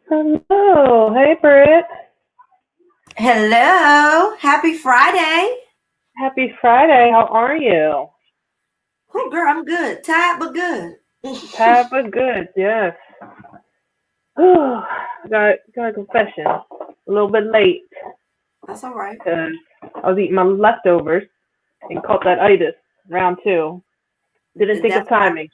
Hello. Hey, Britt. Hello. Happy Friday. Happy Friday. How are you? Oh, girl, I'm good. Tired, but good. Tired but good. Yes. Got a confession. A little bit late That's all right. because I was eating my leftovers and caught that itis round two. Didn't think of That's why, timing.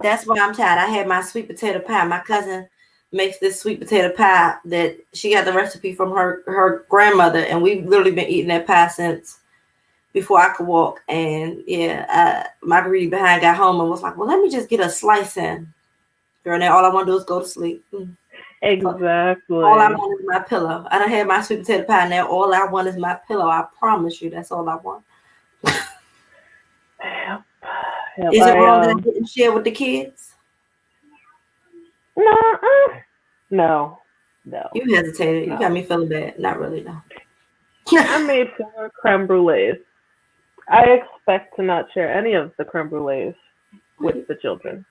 that's why I'm tired. I had my sweet potato pie. My cousin makes this sweet potato pie that she got the recipe from her grandmother, and we've literally been eating that pie since before I could walk. And yeah, my greedy behind got home and was like, "Well, let me just get a slice in." Girl, now all I want to do is go to sleep. All I Exactly. want is my pillow. I done had my sweet potato pie. Now all I want is my pillow. I promise you, that's all I want. Yep. Yep. Is it wrong that I didn't share with the kids? No. No. No. You hesitated. You No. got me feeling bad. Not really, no. I made 4 creme brulees. I expect to not share any of the creme brulees with the children.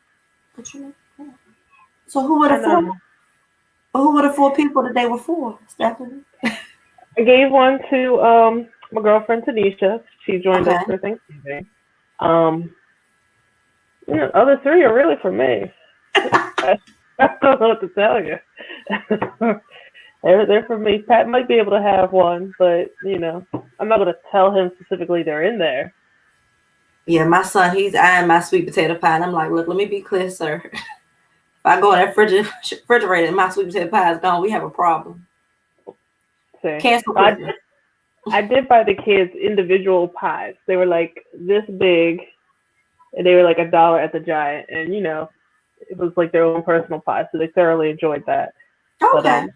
So who were I the four? know. Who were the four people that they were for, Stephanie? I gave one to my girlfriend Tanisha. She joined us Okay. for Thanksgiving. Um, the other 3 are really for me. I don't know what to tell you. they're for me. Pat might be able to have one, but I'm not gonna tell him specifically they're in there. Yeah, my son, he's eyeing my sweet potato pie. And I'm like, look, let me be clear, sir. If I go in that refrigerator and my sweet potato pie is gone, we have a problem. See, Cancel so Christmas. I did buy the kids individual pies. They were like this big, and they were like $1 at the Giant, and it was like their own personal pie, so they thoroughly enjoyed that. But Okay.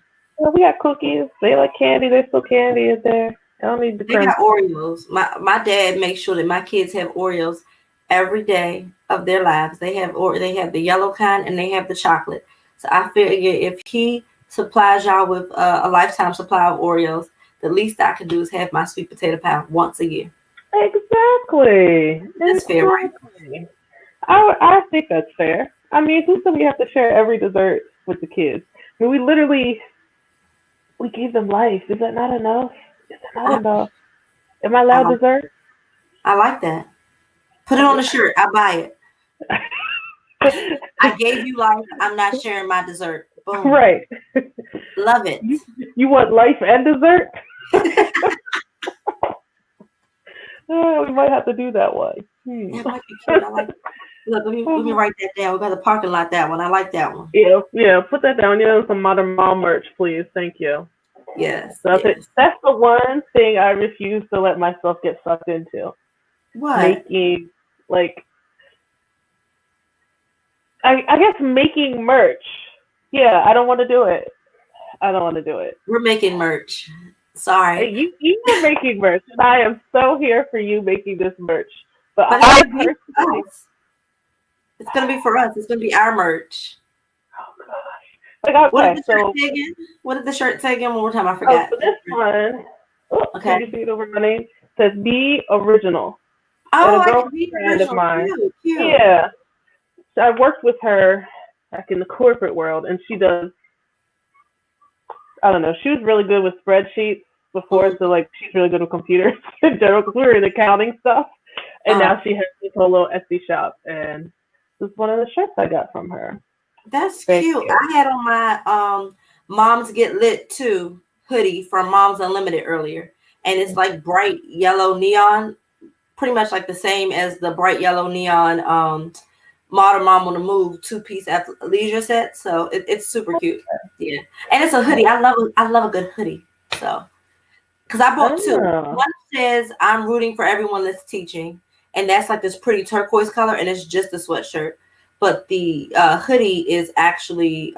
we got cookies. They like candy. There's still candy in there. I don't need the They creme. got Oreos. My dad makes sure that my kids have Oreos every day of their lives. They have the yellow kind and they have the chocolate. So I figure if he supplies y'all with a lifetime supply of Oreos, the least I can do is have my sweet potato pie once a year. Exactly. That's fair, right? Exactly. I think that's fair. I mean, who said we have to share every dessert with the kids? I mean, we gave them life. Is that not enough? Is that not I, enough? Am I I allowed like dessert? I like that. Put it on the shirt. I buy it. I gave you life. I'm not sharing my dessert. Boom. Right. Love it. You want life and dessert? Oh, we might have to do that one. That might be cute. I like it. Look, let me write that down. We got the parking lot that one. I like that one. Yeah. Put that down. Some Modern Mom merch, please. Thank you. Yes, That's yes. that's the one thing I refuse to let myself get sucked into. What? Making like I guess making merch. Yeah, I don't want to do it. I don't want to do it. We're making merch. Sorry. You are making merch, and I am so here for you making this merch. But But it's I gonna be personally, for us. It's gonna be for us. It's gonna be our merch. oh gosh, like What did okay, the shirt so say again? What did the shirt say again? One more time. I oh, forgot. for this one, oh, Okay. can you see it over my name? It says "Be Original," and Oh, a I can be girlfriend of original. mine. Cute, cute. Yeah, so I worked with her back in the corporate world, and she does I don't know. She was really good with spreadsheets before, so like she's really good with computers in general because we were in accounting stuff. And Uh, now she has this whole little Etsy shop, and this is one of the shirts I got from her. that's Thank cute. you. I had on my Moms Get Lit Too hoodie from Moms Unlimited earlier, and it's like bright yellow neon, pretty much like the same as the bright yellow neon Modern Mom on the Move two-piece leisure set. So it's super cute. Yeah, and it's a hoodie. I love a good hoodie. So because I bought two. Oh, One says I'm rooting for everyone that's teaching, and that's like this pretty turquoise color, and it's just a sweatshirt. But the hoodie is actually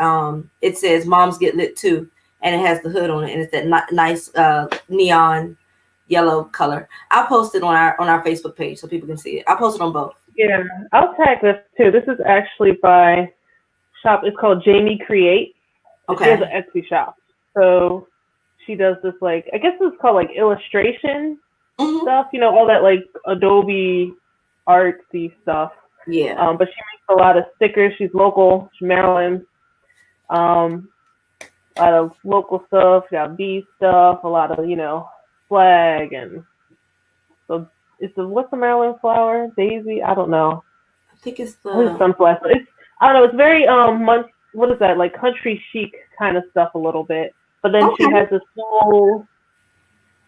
it says Moms Get Lit Too, and it has the hood on it, and it's that nice neon yellow color. I'll post it on our Facebook page so people can see it. I'll post it on both. yeah. I'll tag this too. This is actually by shop. It's called Jamie Create. She has Okay. an Etsy shop, so she does this like I guess it's called like illustration Mm-hmm. stuff. You know, all that like Adobe artsy stuff. Yeah. But she makes a lot of stickers. She's local. She's Maryland. Um, a lot of local stuff. She got bee stuff. A lot of flag and so it's what's the Maryland flower? Daisy? I don't know. I think it's I think it's the sunflower. It's I don't know. It's very what is that like country chic kind of stuff a little bit. But then she okay. has this whole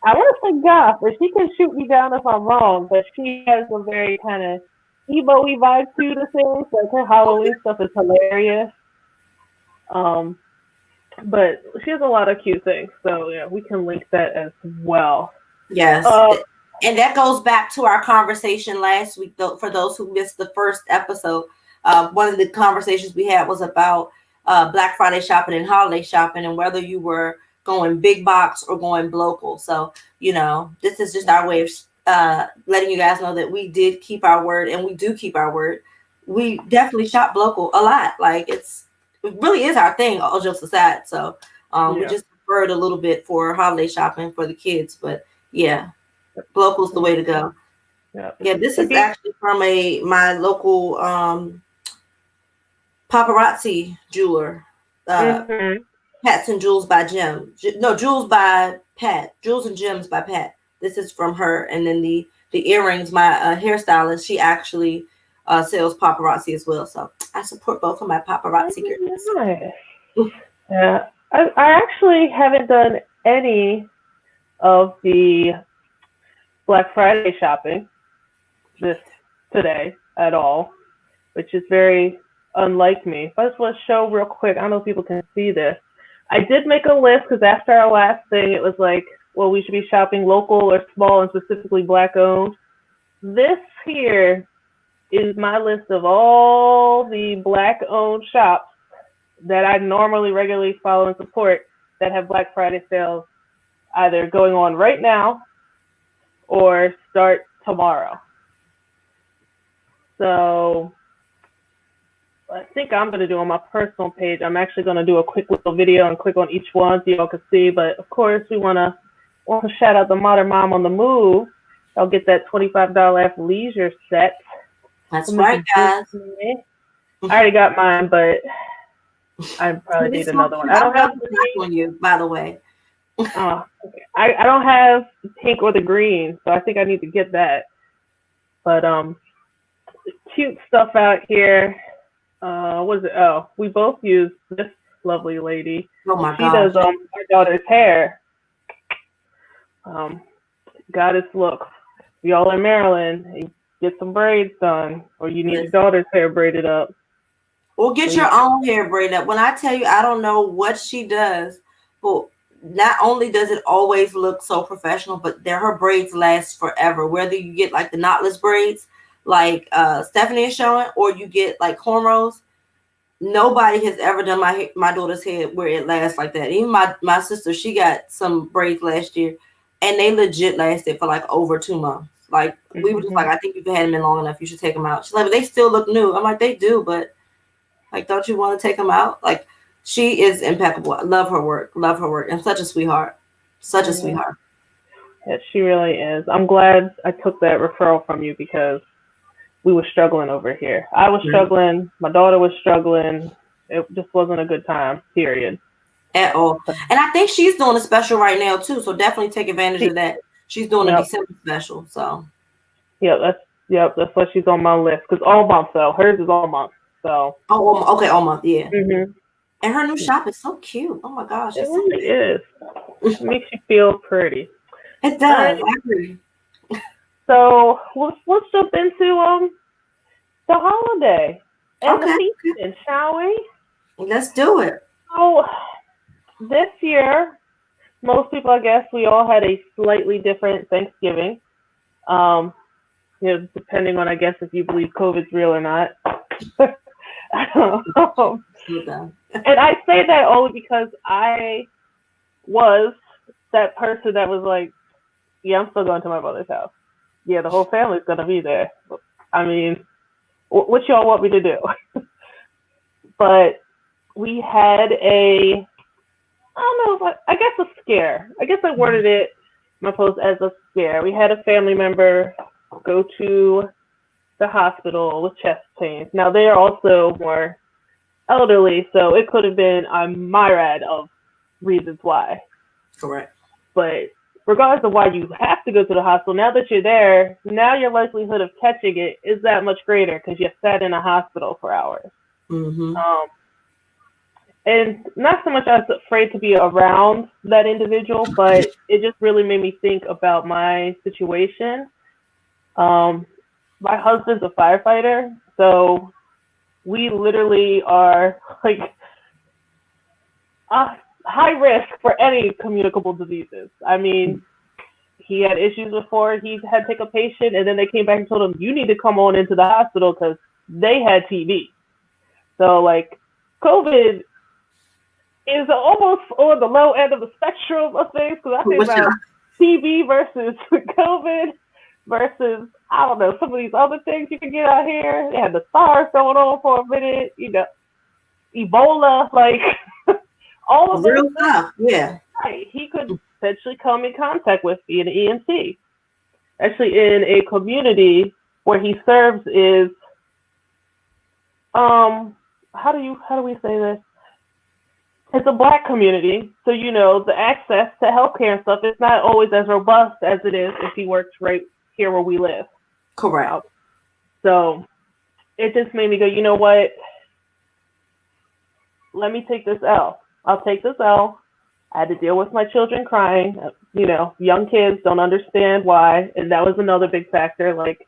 I want to say goth, but she can shoot me down if I'm wrong. But she has a very kind of emo-y vibe to the things. Like her Halloween stuff is hilarious. Um, but she has a lot of cute things. So yeah, we can link that as well. Yes. Uh, And that goes back to our conversation last week, though, for those who missed the first episode. One of the conversations we had was about Black Friday shopping and holiday shopping and whether you were going big box or going local. So, this is just our way of letting you guys know that we did keep our word and we do keep our word. We definitely shop local a lot. Like it really is our thing, all jokes aside. So we yeah, just preferred a little bit for holiday shopping for the kids. But yeah, local's the way to go. yeah. Yeah, this is Okay. actually from my local paparazzi jeweler, Mm-hmm. Pats and Jewels by Jim. No, Jewels by Pat. Jewels and Gems by Pat. This is from her. And then the earrings, my hairstylist, she actually sells paparazzi as well. So I support both of my paparazzi girls. Nice. Yeah, I actually haven't done any of the Black Friday shopping this today at all, which is very unlike me. But I just want to show real quick. I don't know if people can see this. I did make a list because after our last thing, it was like, well, we should be shopping local or small and specifically Black owned. This here is my list of all the Black owned shops that I normally regularly follow and support that have Black Friday sales either going on right now or start tomorrow. So I think I'm going to do on my personal page, I'm actually going to do a quick little video and click on each one so y'all can see. But of course, we want to shout out the Modern Mom on the Move. I'll get that $25 leisure set. That's right, guys. I already got mine, but I probably need another one. I don't have the green. On you, by the way. Oh, okay. I don't have the pink or the green, so I think I need to get that. But cute stuff out here. What is it? Oh, we both use this lovely lady. Oh my She God. does our daughter's hair. Goddess look. If y'all in Maryland, get some braids done, or you need your daughter's hair braided up. Or get your own hair braided up. When I tell you, I don't know what she does, but not only does it always look so professional, but her braids last forever. Whether you get like the knotless braids, like Stephanie is showing, or you get like cornrows, nobody has ever done my daughter's hair where it lasts like that. Even my sister, she got some braids last year, and they legit lasted for like over 2 months. Like we were just like, I think you've had them in long enough. You should take them out. She's like, but they still look new. I'm like, they do, but like, don't you want to take them out? Like, she is impeccable. I love her work. Love her work. And such a sweetheart. Such a sweetheart. Yeah, she really is. I'm glad I took that referral from you because we were struggling over here. I was struggling. My daughter was struggling. It just wasn't a good time, period. at all. And I think she's doing a special right now too. So definitely take advantage of that. She's doing a Yep. December special. So That's what she's on my list because all month though. Hers is all month. So. oh okay, all month, yeah. Mhm. And her new shop is so cute. Oh my gosh, It it's so really big. is. It makes you feel pretty. It All right. does. I agree. So let's jump into the holiday and the Okay, feasting, shall we? let's do it. So this year, most people, I guess, we all had a slightly different Thanksgiving. Um, depending on, I guess, if you believe COVID's real or not. Um, and I say that only because I was that person that was like, yeah, I'm still going to my brother's house. Yeah, the whole family's gonna be there. I mean, what y'all want me to do? But we had I don't know, I guess a scare. I guess I worded it, my post, as a scare. We had a family member go to the hospital with chest pains. Now, they are also more elderly, so it could have been a myriad of reasons why. Correct. But regardless of why you have to go to the hospital, now that you're there, now your likelihood of catching it is that much greater because you sat in a hospital for hours. Mm-hmm. And not so much I was afraid to be around that individual, but it just really made me think about my situation. My husband's a firefighter, so we literally are like high risk for any communicable diseases. I mean, he had issues before. He had to take a patient, and then they came back and told him, you need to come on into the hospital because they had TB. So, like, COVID is almost on the low end of the spectrum of things because I think about TB versus COVID versus, I don't know, some of these other things you can get out here. They had the SARS going on for a minute, Ebola, like all of real stuff. Yeah. Right. He could potentially come in contact with being an EMT. Actually, in a community where he serves is, how do we say this? It's a Black community, so the access to healthcare and stuff is not always as robust as it is if he works right here where we live. Correct. So it just made me go, you know what? Let me take this L. I'll take this L. I had to deal with my children crying. Young kids don't understand why, and that was another big factor. Like,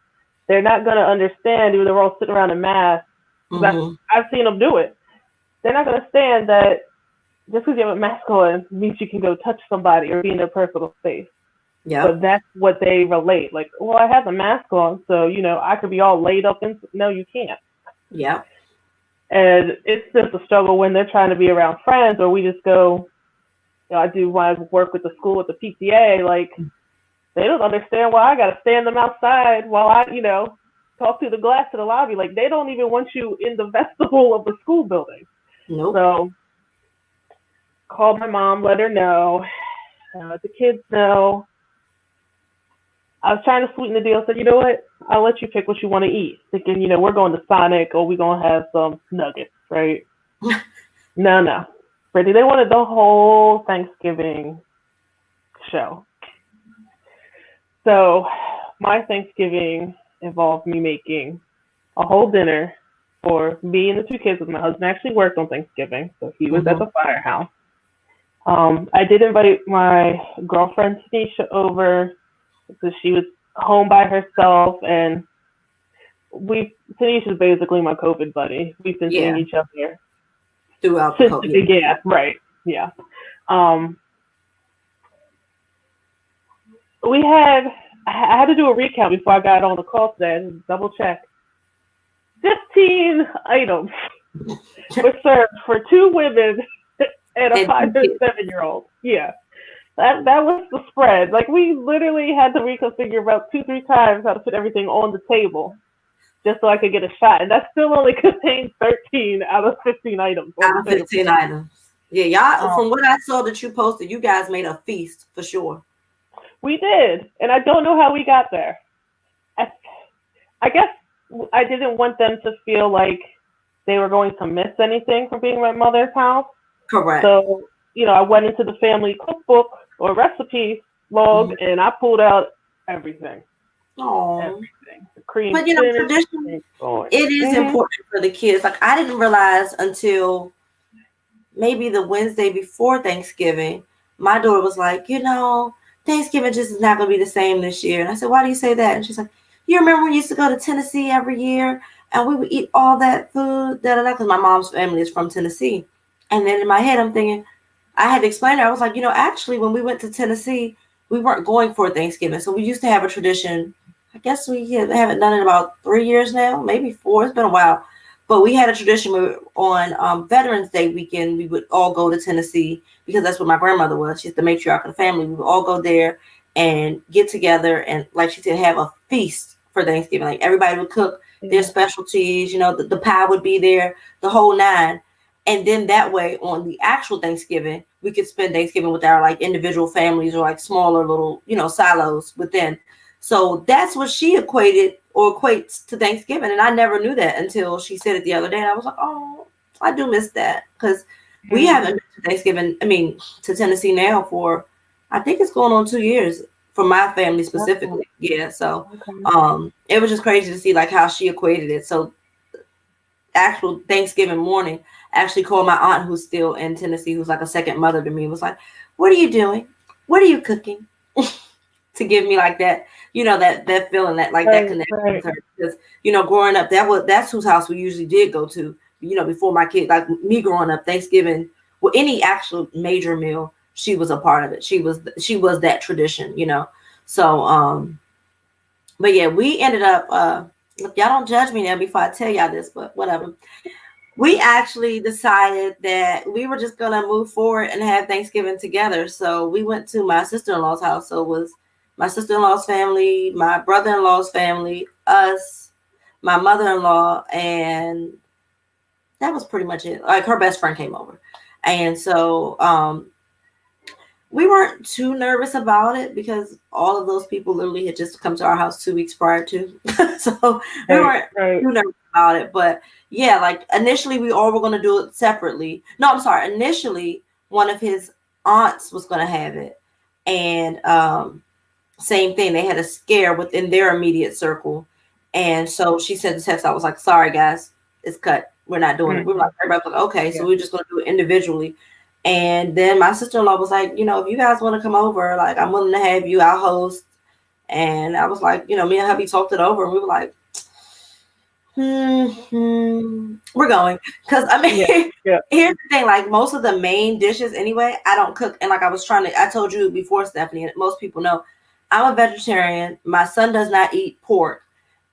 they're not going to understand, even though we're all sitting around in masks. Mm-hmm. I've seen them do it. They're not going to understand that just because you have a mask on means you can go touch somebody or be in their personal space. Yeah. But that's what they relate. Like, well, I have a mask on, so, I could be all laid up. No, you can't. Yeah. And it's just a struggle when they're trying to be around friends, or we just go, I do when I work with the school with the PTA, like, they don't understand why I got to stand them outside while I, talk through the glass in the lobby. Like, they don't even want you in the vestibule of the school building. Nope. So, called my mom, let her know. The kids know. I was trying to sweeten the deal. Said, you know what? I'll let you pick what you want to eat. Thinking, we're going to Sonic or we're going to have some nuggets, right? No. Brittany, they wanted the whole Thanksgiving show. So my Thanksgiving involved me making a whole dinner for me and the two kids, because my husband actually worked on Thanksgiving, so he was at the firehouse. I did invite my girlfriend Tanisha over because she was home by herself, and Tanisha's basically my COVID buddy. We've been seeing each other throughout since the beginning. Yeah, right. Yeah. I had to do a recount before I got on the call today and double check. 15 items were served for 2 women and a 5 and 7-year-old. Yeah. That was the spread. Like, we literally had to reconfigure about 2-3 times how to put everything on the table just so I could get a shot. And that still only contained 13 out of 15 items. Out of 15 items. Yeah, y'all, from what I saw that you posted, you guys made a feast for sure. We did. And I don't know how we got there. I guess I didn't want them to feel like they were going to miss anything from being at my mother's house. Correct. So I went into the family cookbook or recipe log, and I pulled out everything, Oh, everything. The cream but spinach, tradition, cream going. it is important for the kids. Like I didn't realize until maybe the Wednesday before Thanksgiving, my daughter was like, Thanksgiving just is not going to be the same this year. And I said, why do you say that? And she's like, you remember we used to go to Tennessee every year and we would eat all that food, because my mom's family is from Tennessee. And then in my head, I'm thinking, I had to explain to her. I was like, actually, when we went to Tennessee, we weren't going for Thanksgiving. So we used to have a tradition. I guess we haven't done it in about 3 years now, maybe 4. It's been a while. But we had a tradition where on Veterans Day weekend, we would all go to Tennessee because that's where my grandmother was. She's the matriarch of the family. We would all go there and get together and, like she said, have a feast for Thanksgiving. Like everybody would cook their specialties. The pie would be there, the whole 9. And then that way on the actual Thanksgiving, we could spend Thanksgiving with our like individual families or like smaller little, silos within. So that's what she equates to Thanksgiving. And I never knew that until she said it the other day. And I was like, oh, I do miss that because we haven't been to Thanksgiving, to Tennessee now for, I think it's going on 2 years for my family specifically. Yeah. So it was just crazy to see like how she equated it. So actual Thanksgiving morning, I actually called my aunt who's still in Tennessee, who's like a second mother to me, was like, what are you doing? What are you cooking? To give me like that, that feeling, that like that connection with her. Because, growing up, that's whose house we usually did go to, before my kid, like me growing up, Thanksgiving, well, any actual major meal, she was a part of it. She was that tradition, So, but yeah, we ended up, look, y'all don't judge me now before I tell y'all this, but whatever. We actually decided that we were just going to move forward and have Thanksgiving together. So we went to my sister-in-law's house. So it was my sister-in-law's family, my brother-in-law's family, us, my mother-in-law, and that was pretty much it. Like her best friend came over. And so we weren't too nervous about it because all of those people literally had just come to our house 2 weeks prior to. So we weren't too nervous about it. But yeah, like initially we all were going to do it separately. No, I'm sorry. Initially, one of his aunts was going to have it. And same thing. They had a scare within their immediate circle. And so she sent the text. I was like, sorry, guys, it's cut. We're not doing it. We were like, everybody was like, okay, so we're just going to do it individually. And then my sister-in-law was like, if you guys want to come over, like, I'm willing to have you, I'll host. And I was like, me and hubby talked it over, and we were like, we're going. Because, here's the thing, like, most of the main dishes anyway, I don't cook. And like I told you before, Stephanie, and most people know, I'm a vegetarian. My son does not eat pork.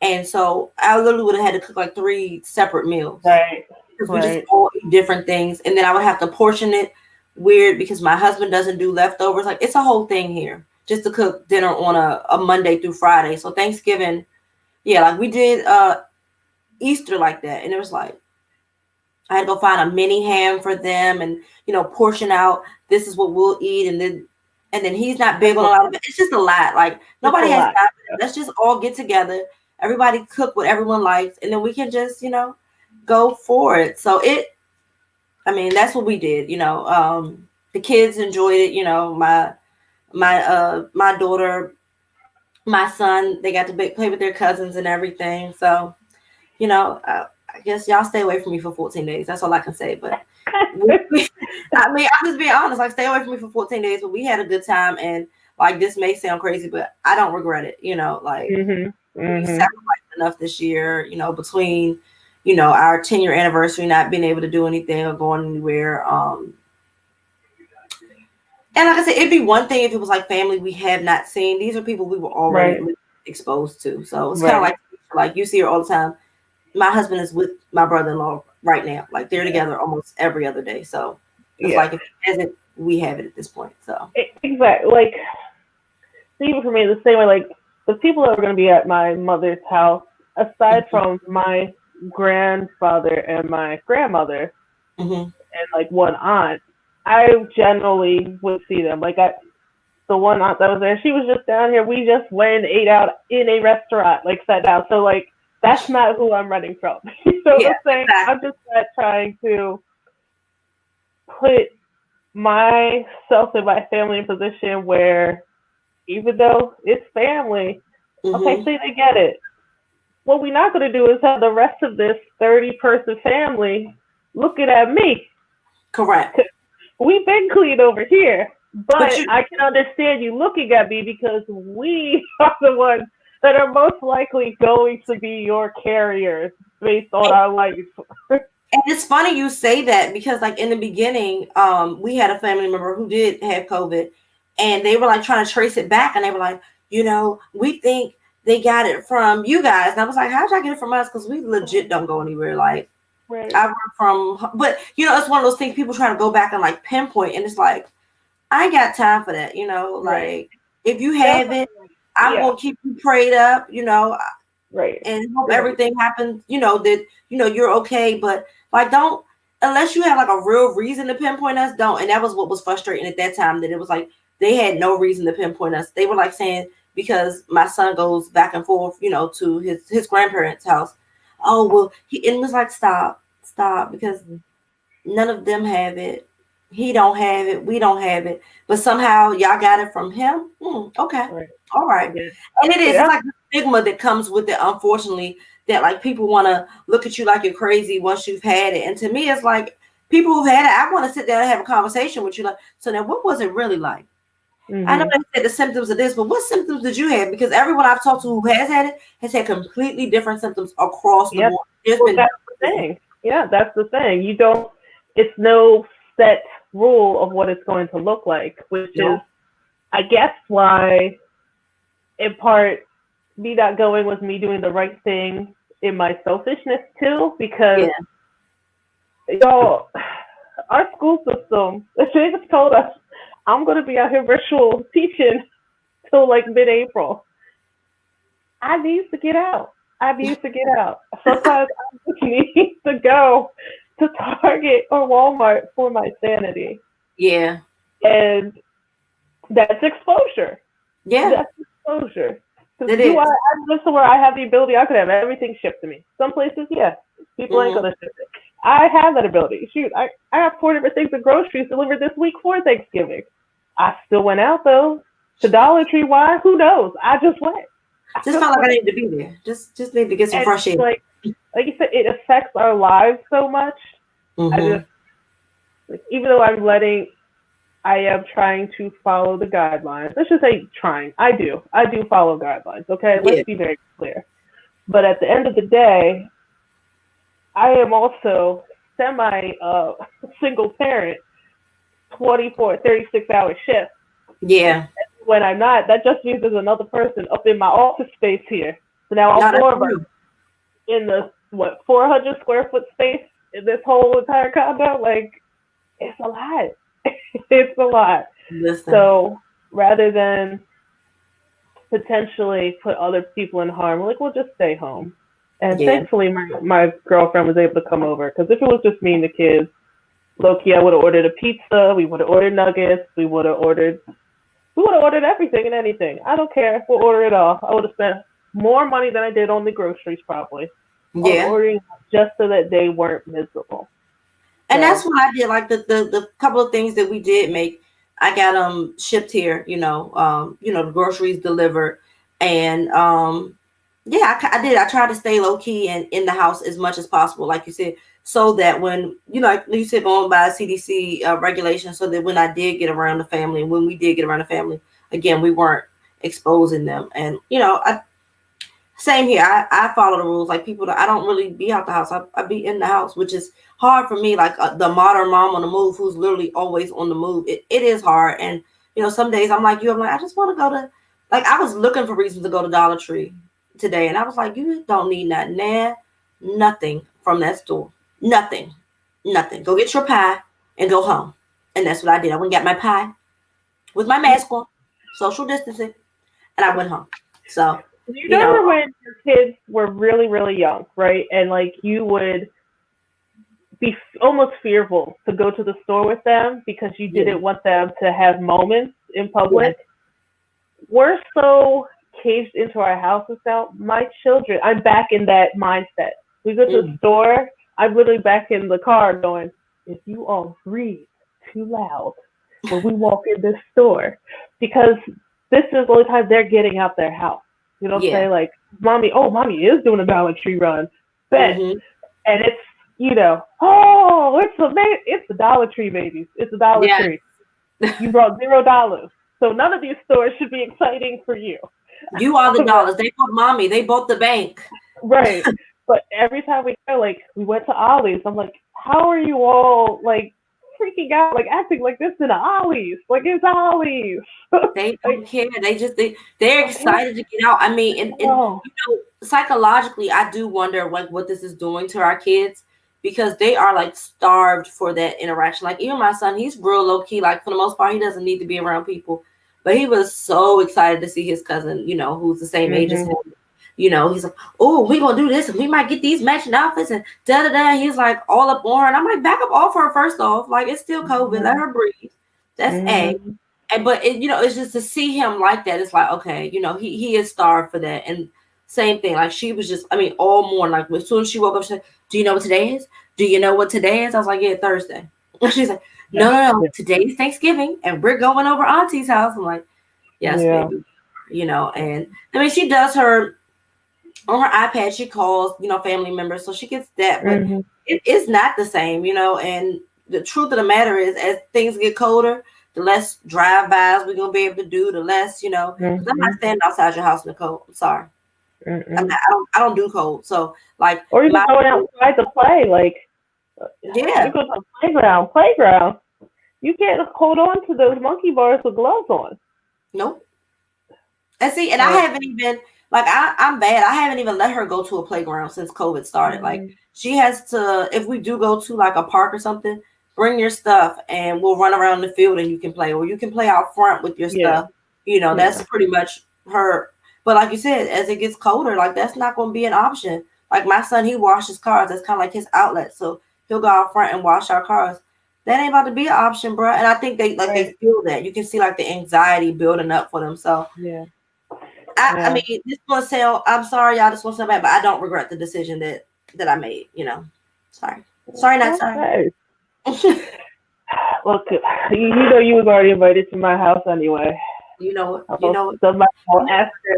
And so I literally would have had to cook like 3 separate meals. Right. Because we just all eat different things. And then I would have to portion it weird because my husband doesn't do leftovers. Like, it's a whole thing here just to cook dinner on a Monday through Friday. So Thanksgiving, like we did Easter like that. And it was like, I had to go find a mini ham for them and, portion out, this is what we'll eat. And then he's not big on a lot of it. It's just a lot. Like, nobody has time. Let's just all get together. Everybody cook what everyone likes. And then we can just, go for it. So that's what we did. The kids enjoyed it. My daughter, my son, they got to play with their cousins and everything. So, I guess y'all stay away from me for 14 days. That's all I can say. But I'm just being honest. Like, stay away from me for 14 days. But we had a good time, and like, this may sound crazy, but I don't regret it. We sacrificed enough this year. Between our 10-year anniversary, not being able to do anything or going anywhere. And like I said, it'd be one thing if it was like family we have not seen. These are people we were already exposed to. So it's kind of like you see her all the time. My husband is with my brother-in-law right now. Like, they're together almost every other day. So it's like, if he hasn't, we have it at this point. So exactly. Like, even for me, the same way, like, the people that were going to be at my mother's house, aside from my grandfather and my grandmother and like one aunt, I generally would see them. Like, the one aunt that was there, she was just down here. We just went and ate out in a restaurant, like, sat down. So like, that's not who I'm running from. So I'm just not trying to put myself and my family in a position where even though it's family, okay, Mm-hmm. say they get it. What we're not going to do is have the rest of this 30-person family looking at me. Correct. We've been clean over here, But but you I can understand you looking at me because we are the ones that are most likely going to be your carriers based on our life. And it's funny you say that because, like in the beginning, we had a family member who did have COVID, and they were like trying to trace it back, and they were like, we think they got it from you guys, and I was like, how'd y'all get it from us? Because we legit don't go anywhere. Like Right. I work from, but it's one of those things people trying to go back and like pinpoint, and it's like I ain't got time for that. Right. Like if you Yeah. have it, I'm Yeah. gonna keep you prayed up. Right. And hope Right. everything happens, that you're okay. But like don't unless you have like a real reason to pinpoint us, don't. And that was what was frustrating at that time, that it was like they had no reason to pinpoint us. They were like saying, because my son goes back and forth, to his grandparents' house. Oh well, and it was like stop, because none of them have it. He don't have it. We don't have it. But somehow y'all got it from him. Okay. Right. All right. Yeah. And it is. It's Yeah. like the stigma that comes with it, unfortunately, that like people want to look at you like you're crazy once you've had it. And to me, it's like people who've had it, I want to sit down and have a conversation with you. Like, so now what was it really like? I know Mm-hmm. they said the symptoms of this, but what symptoms did you have? Because everyone I've talked to who has had it has had completely different symptoms across the Yep. board. There's Well, been that's the thing. Yeah, that's the thing. You don't. It's no set rule of what it's going to look like, which is, no. I guess, why, in part, me not going was me doing the right thing in my selfishness too, because Yeah. y'all, our school system, they just told us, I'm going to be out here virtual teaching till like mid-April. I need to get out. I need to get out. Sometimes I just need to go to Target or Walmart for my sanity. Yeah. And that's exposure. Yeah. That's exposure. Because It is. I'm just where I have the ability, I could have everything shipped to me. Some places, yeah, people ain't Mm-hmm. going to ship it. I have that ability. Shoot, I have 4 different things of groceries delivered this week for Thanksgiving. I still went out, though. To Dollar Tree, why? Who knows? I just went. Just felt like I need to be there. Just need to get some And fresh air. like you said, it affects our lives so much. I Mm-hmm. just, like, even though I am trying to follow the guidelines. Let's just say trying. I do follow guidelines. Okay, Yeah. let's be very clear. But at the end of the day, I am also semi single parent, 24, 36-hour shift. Yeah. When I'm not, that just means there's another person up in my office space here. So now No, I'm that's four of us true. in the 400 square foot space in this whole entire condo. Like, it's a lot. It's a lot. Listen. So rather than potentially put other people in harm, we're like, we'll just stay home. And Yeah. thankfully, my girlfriend was able to come over, because if it was just me and the kids, low key, I would have ordered a pizza. We would have ordered nuggets. We would have ordered everything and anything. I don't care. We'll order it all. I would have spent more money than I did on the groceries probably on Yeah. ordering, just so that they weren't miserable. And that's So what I did. Like the couple of things that we did make, I got shipped here. The groceries delivered, and yeah, I did. I tried to stay low key and in the house as much as possible, like you said, so that when like you said, going by CDC regulations, so that when I did get around the family, and when we did get around the family again, we weren't exposing them. And same here. I follow the rules. Like people, I don't really be out the house. I be in the house, which is hard for me. Like the modern mom on the move, who's literally always on the move. It is hard. And some days I'm like you. I'm like, I just want to go to. Like I was looking for reasons to go to Dollar Tree today, and I was like, you don't need nothing from that store. Nothing, nothing. Go get your pie and go home. And that's what I did. I went and got my pie with my mask on, social distancing, and I went home. So you you know, remember when your kids were really, really young, right? And like you would be almost fearful to go to the store with them because you yeah, didn't want them to have moments in yeah. public. We're so caged into our houses now. My children, I'm back in that mindset. We go to the Mm. store, I'm literally back in the car going, if you all breathe too loud when we walk in this store because this is the only time they're getting out their house. You know what I'm Yeah. saying? Like, mommy is doing a Dollar Tree run. Bet. Mm-hmm. And it's, oh, it's the Dollar Tree, babies. It's a Dollar Yeah. Tree. You brought $0. So none of these stores should be exciting for you. You are the dollars. They both mommy. They both the bank. Right. But every time we go, like, we went to Ollie's, I'm like, how are you all, like, freaking out, like, acting like this in Ollie's? Like, it's Ollie's. They don't care. They're excited to get out. I mean, and psychologically, I do wonder like what this is doing to our kids because they are like starved for that interaction. Like even my son, he's real low key. Like for the most part, he doesn't need to be around people, but he was so excited to see his cousin, who's the same age as him. He's like, oh, we gonna do this, and we might get these matching outfits, and da da da. He's like all up on her, and I'm like, back up off her first off. Like it's still COVID, let her breathe. That's A. But it's just to see him like that. It's like okay, he is starved for that. And same thing, like she was just, I mean, all morning. Like as soon as she woke up, she said, "Do you know what today is? Do you know what today is?" I was like, "Yeah, Thursday." She's like, "No, today's Thanksgiving, and we're going over Auntie's house." I'm like, "Yes, baby." And I mean, she does her on her iPad. She calls, family members, so she gets that. But it is not the same, And the truth of the matter is, as things get colder, the less drive-bys we're gonna be able to do, the less, 'cause I'm not standing outside your house in the cold. I'm sorry. I don't do cold. So like, or even going outside to play, like you go to the playground. You can't hold on to those monkey bars with gloves on. Nope. And see, and I haven't even like I'm bad. I haven't even let her go to a playground since COVID started. Like she has to, if we do go to like a park or something, bring your stuff and we'll run around the field and you can play, or you can play out front with your stuff. That's pretty much her. But like you said, as it gets colder, like that's not going to be an option. Like my son, he washes cars. That's kind of like his outlet. So he'll go out front and wash our cars. That ain't about to be an option, bro. And I think they feel that. You can see like the anxiety building up for them. So I mean, this one sound, I'm sorry, y'all, this one sound bad, but I don't regret the decision that I made. Sorry, not sorry. Look, you was already invited to my house anyway. You know what? Somebody will ask her,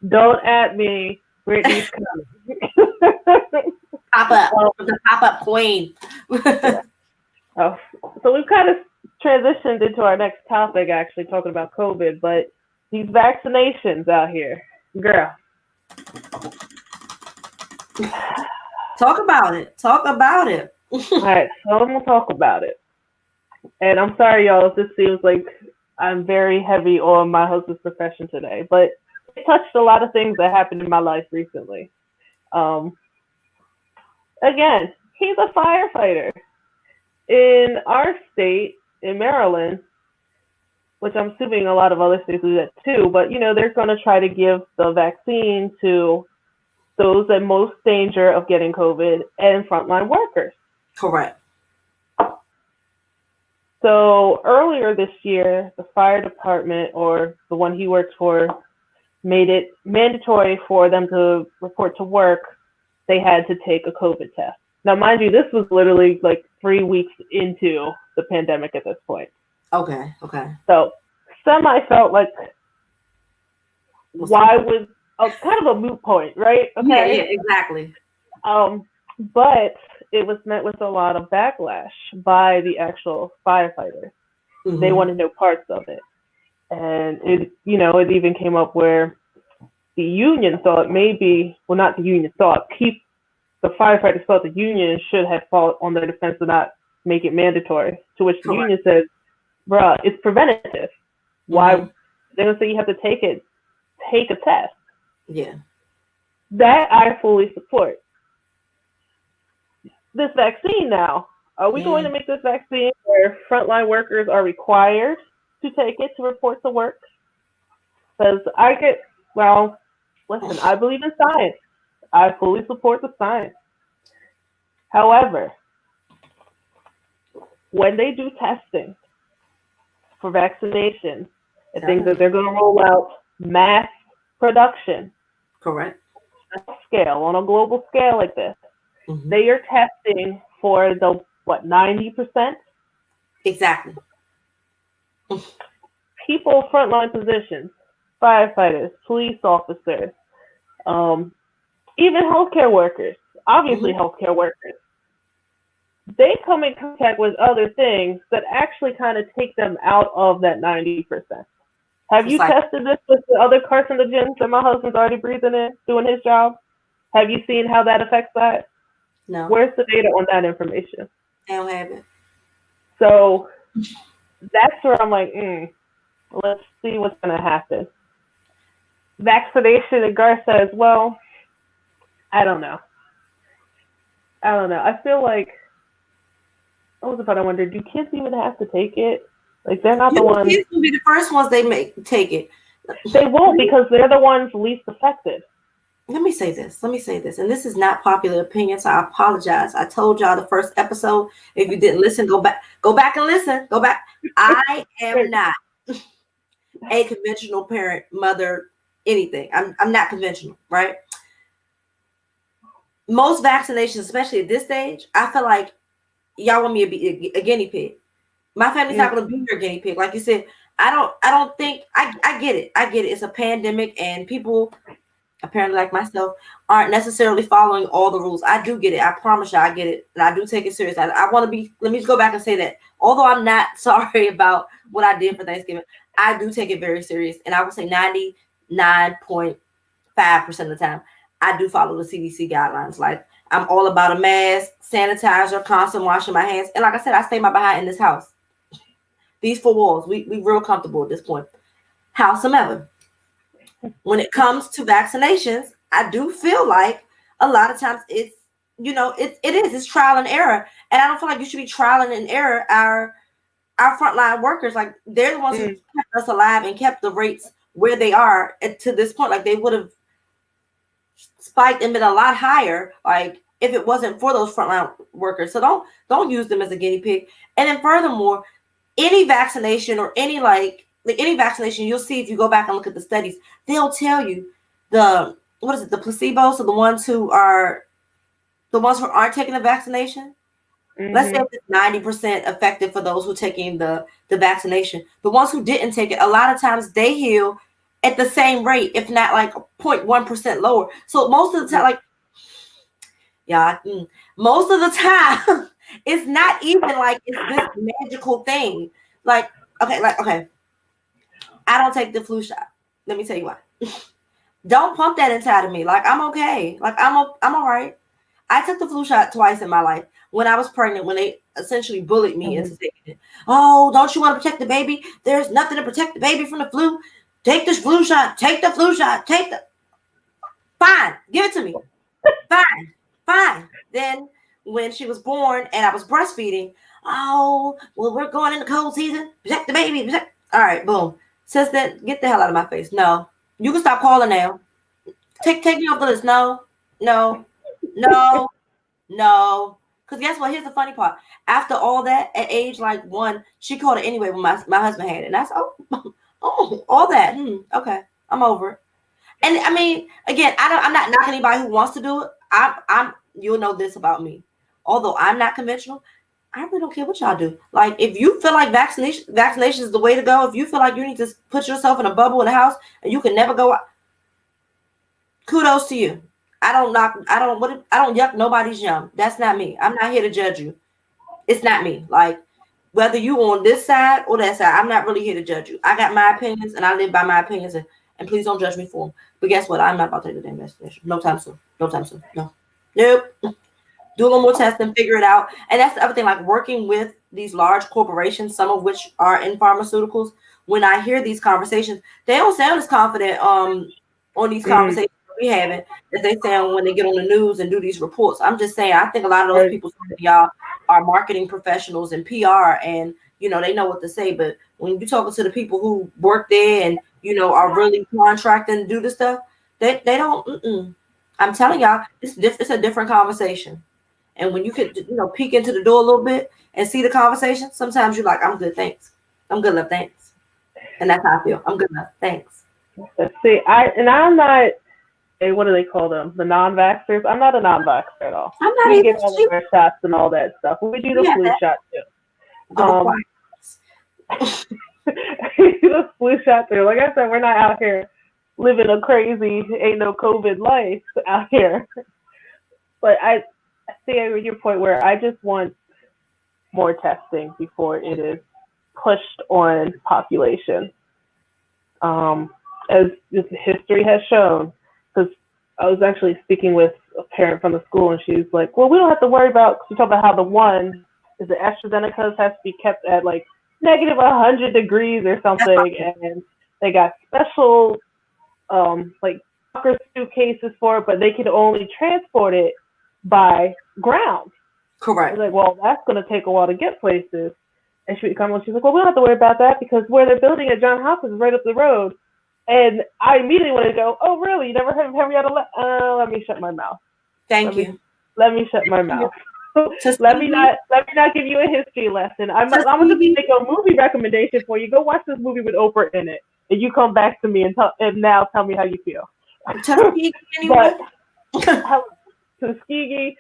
don't at me. Brittany's coming. The pop-up queen. So we've kind of transitioned into our next topic, actually talking about COVID, but these vaccinations out here, girl. Talk about it. All right, so I'm gonna talk about it. And I'm sorry, y'all, if this seems like I'm very heavy on my husband's profession today, but it touched a lot of things that happened in my life recently. Again, he's a firefighter. In our state, in Maryland, which I'm assuming a lot of other states do that too, but they're going to try to give the vaccine to those at most danger of getting COVID and frontline workers. Correct. So earlier this year, the fire department, or the one he works for, made it mandatory for them to report to work. They had to take a COVID test. Now, mind you, this was literally like 3 weeks into the pandemic at this point. Okay. So semi felt like, why was kind of a moot point, right? Okay. Yeah, exactly. But it was met with a lot of backlash by the actual firefighters. They wanted no parts of it. And it even came up where the union thought not the union thought, the firefighters felt the union should have fought on their defense to not make it mandatory. To which the union said, bruh, it's preventative. Why? They're going to say you have to take a test. Yeah. That I fully support. This vaccine now, are we going to make this vaccine where frontline workers are required to take it to report to work? Because listen, I believe in science. I fully support the science. However, when they do testing for vaccination and things that they're going to roll out mass production, correct, scale, on a global scale like this, they are testing for the 90%? Exactly. People, frontline positions, firefighters, police officers, even healthcare workers, obviously Mm-hmm. healthcare workers, they come in contact with other things that actually kind of take them out of that 90%. Have you Precisely. tested this with the other carcinogens that my husband's already breathing in, doing his job? Have you seen how that affects that? No, Where's the data on that information? they don't have it. So that's where I'm like, let's see what's going to happen. Vaccination, and Gar says, well, I don't know. I don't know. I feel like, I was about to wonder, do kids even have to take it? Like, they're not the You ones. kids will be the first ones they make take it. They won't because they're the ones least affected. Let me say this. Let me say this. And this is not popular opinion, so I apologize. I told y'all the first episode. If you didn't listen, go back and listen. Go back. I am not a conventional parent, mother, anything. I'm not conventional, right? Most vaccinations, especially at this stage, I feel like y'all want me to be a guinea pig. My family's not Mm. going to be your guinea pig. Like you said, I don't think I get it. I get it. It's a pandemic and people apparently like myself aren't necessarily following all the rules. I do get it. I promise you I get it. And I do take it serious. I want to be, let me just go back and say that. Although I'm not sorry about what I did for Thanksgiving, I do take it very serious. And I would say 99.5% of the time, I do follow the CDC guidelines. Like I'm all about a mask, sanitizer, constant washing my hands. And like I said, I stay my behind in this house. These four walls, we real comfortable at this point. Howsoever, when it comes to vaccinations, I do feel like a lot of times it's trial and error. And I don't feel like you should be trialing and error our frontline workers. Like they're the ones who Mm. kept us alive and kept the rates where they are to this point. Like they would have spiked and been a lot higher, like if it wasn't for those frontline workers. So don't use them as a guinea pig. And then furthermore, any vaccination or any like any vaccination, you'll see if you go back and look at the studies, they'll tell you the placebos, so the ones who aren't taking the vaccination. Let's say Mm-hmm. it's 90% effective for those who are taking the vaccination. The ones who didn't take it, a lot of times they heal at the same rate, if not like 0.1% lower. So most of the time, like most of the time, it's not even like it's this magical thing. Like okay, I don't take the flu shot. Let me tell you why. Don't pump that inside of me. Like I'm okay. Like I'm all right. I took the flu shot twice in my life. When I was pregnant, when they essentially bullied me into taking it. Oh, don't you want to protect the baby? There's nothing to protect the baby from the flu. Take this flu shot. Take the flu shot. Fine. Give it to me. Fine. Then when she was born and I was breastfeeding, oh, well, we're going into cold season. Protect the baby. All right, boom. Since then, get the hell out of my face. No. You can stop calling now. Take me off the list. No. Because guess what? Here's the funny part. After all that, at age like 1, she called it anyway when my husband had it. And that's all that. Okay. I'm over it. And I mean, again, I'm not knocking anybody who wants to do it. You'll know this about me. Although I'm not conventional, I really don't care what y'all do. Like, if you feel like vaccination is the way to go, if you feel like you need to put yourself in a bubble in the house and you can never go out, kudos to you. I don't yuck nobody's yum. That's not me. I'm not here to judge you. It's not me. Like, whether you on this side or that side, I'm not really here to judge you. I got my opinions and I live by my opinions, and please don't judge me for them. But guess what? I'm not about to take the damn vaccination. No time soon. No. Nope. Do a little more testing, figure it out. And that's the other thing, like working with these large corporations, some of which are in pharmaceuticals. When I hear these conversations, they don't sound as confident on these conversations we having as they sound when they get on the news and do these reports. I'm just saying, I think a lot of those people, y'all, are marketing professionals and PR, and they know what to say. But when you're talking to the people who work there and are really contracting to do the stuff, they don't. I'm telling y'all, it's a different conversation. And when you could, peek into the door a little bit and see the conversation, sometimes you're like, I'm good, thanks. I'm good enough, thanks. And that's how I feel. I'm good enough, thanks. See, I'm not. What do they call them? The non-vaxxers. I'm not a non-vaxxer at all. I'm not we even. get all of our shots and all that stuff. We do the flu shot too. The flu shot through. Like I said, we're not out here living a crazy, ain't no COVID life out here. But I see your point where I just want more testing before it is pushed on population. Um, as this history has shown, because I was actually speaking with a parent from the school, and she's like, "Well, we don't have to worry about." She talked about how the one is the AstraZeneca's has to be kept at like negative 100 degrees or something, and they got special like Docker suitcases for it, but they could only transport it by ground. Correct. I was like, well, that's going to take a while to get places. And she's like, well, we don't have to worry about that because where they're building at Johns Hopkins is right up the road. And I immediately wanted to go, oh, really? You never heard of Henrietta? Let me shut my mouth. Thank you. Let me shut my mouth. Let me not give you a history lesson. I'm going to make a movie recommendation for you. Go watch this movie with Oprah in it, and you come back to me and now tell me how you feel. Tuskegee, anyway. But Tuskegee,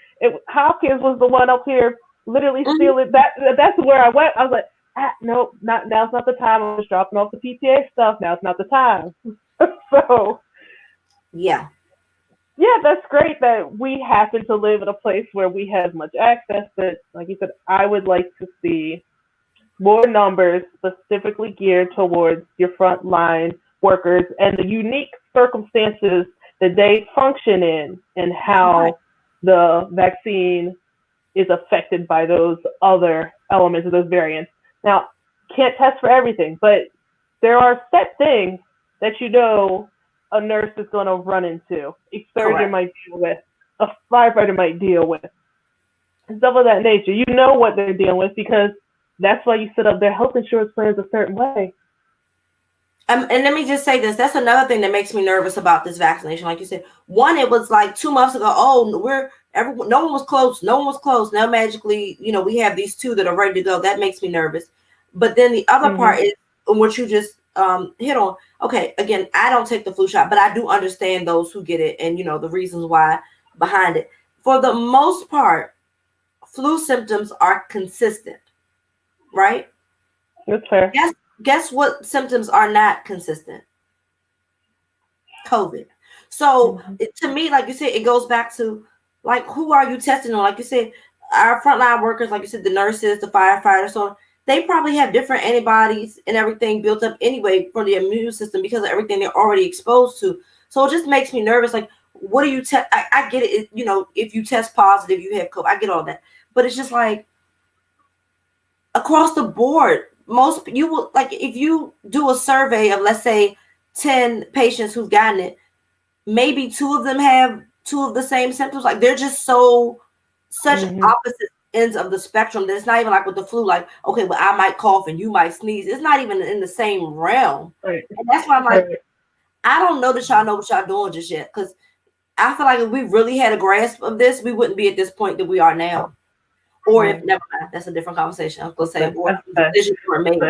Hopkins was the one up here literally stealing. That's where I went. I was like, nope, now's not the time. I'm just dropping off the PTA stuff. Now's not the time. So, yeah, that's great that we happen to live in a place where we have much access. But like you said, I would like to see more numbers specifically geared towards your frontline workers and the unique circumstances that they function in and how the vaccine is affected by those other elements of those variants. Now, can't test for everything, but there are set things that a nurse is going to run into, a surgeon might deal with, a firefighter might deal with, and stuff of that nature. You know what they're dealing with because that's why you set up their health insurance plans a certain way. And let me just say this. That's another thing that makes me nervous about this vaccination. Like you said, one, it was like 2 months ago. Oh, no one was close. No one was close. Now magically, we have these two that are ready to go. That makes me nervous. But then the other part is what you just hit on. Okay, again, I don't take the flu shot, but I do understand those who get it and, the reasons why behind it. For the most part, flu symptoms are consistent, right? That's fair. Guess what symptoms are not consistent? COVID. So to me, like you said, it goes back to like, who are you testing on? Like you said, our frontline workers, like you said, the nurses, the firefighters, so they probably have different antibodies and everything built up anyway for the immune system because of everything they're already exposed to. So it just makes me nervous. Like, what do you test? I get it. If you test positive, you have COVID. I get all that. But it's just like across the board, you will, like, if you do a survey of, let's say, 10 patients who've gotten it, maybe 2 of them have 2 of the same symptoms. Like, they're just such opposite ends of the spectrum that it's not even like with the flu, like, okay, well, I might cough and you might sneeze. It's not even in the same realm. Right. And that's why I'm like, I don't know that y'all know what y'all doing just yet, because I feel like if we really had a grasp of this, we wouldn't be at this point that we are now. Or if never mind, that's a different conversation. I was gonna say, or decisions were made. We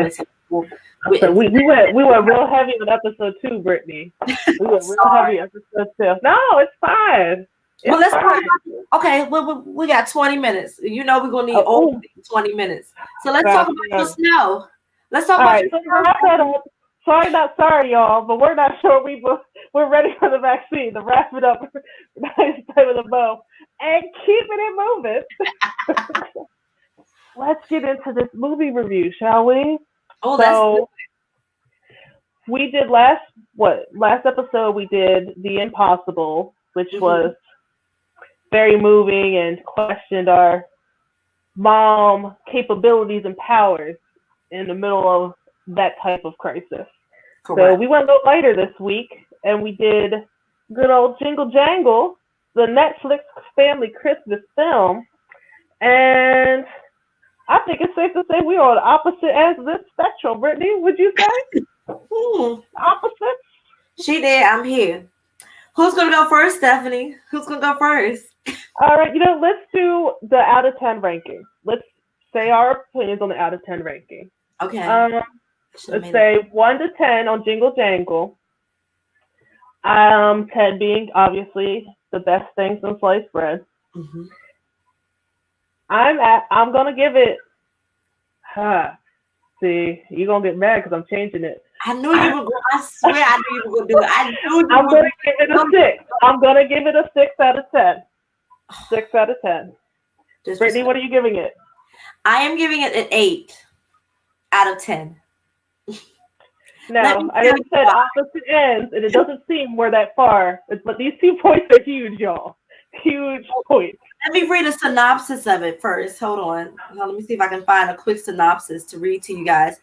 were real heavy on episode 2, Brittany. We were real heavy on episode 2. No, it's fine. Well, let's talk about, okay. Well, we got 20 minutes. We're gonna need over 20 minutes. So let's talk about the snow. Let's talk about. Sorry, y'all, but we're not sure we're ready for the vaccine. To wrap it up, nice time with a bow and keeping it moving. Let's get into this movie review, shall we? Oh, so we did last episode we did The Impossible, which was very moving and questioned our mom capabilities and powers in the middle of that type of crisis. Correct. So we went a little lighter this week, and we did good old Jingle Jangle, the Netflix family Christmas film. And I think it's safe to say we are on the opposite ends of this spectrum. Brittany, would you say? Opposite? She did. I'm here. Who's going to go first, Stephanie? Who's going to go first? All right. Let's do the out of 10 ranking. Let's say our opinions on the out of 10 ranking. Okay. Let's say 1 to 10 on Jingle Jangle. 10 being obviously the best thing since sliced bread. I'm gonna give it See, you're gonna get mad because I'm changing it. I knew you were going. I swear, I knew you were going to do it. I knew you I'm were gonna give it a 6. I'm gonna give it a 6 out of 10. 6 out of 10. Brittany, what are you giving it? I am giving it an 8 out of 10. Now, I know you said opposite ends, and it doesn't seem we're that far, but these 2 points are huge, y'all. Huge points. Let me read a synopsis of it first. Hold on. Let me see if I can find a quick synopsis to read to you guys.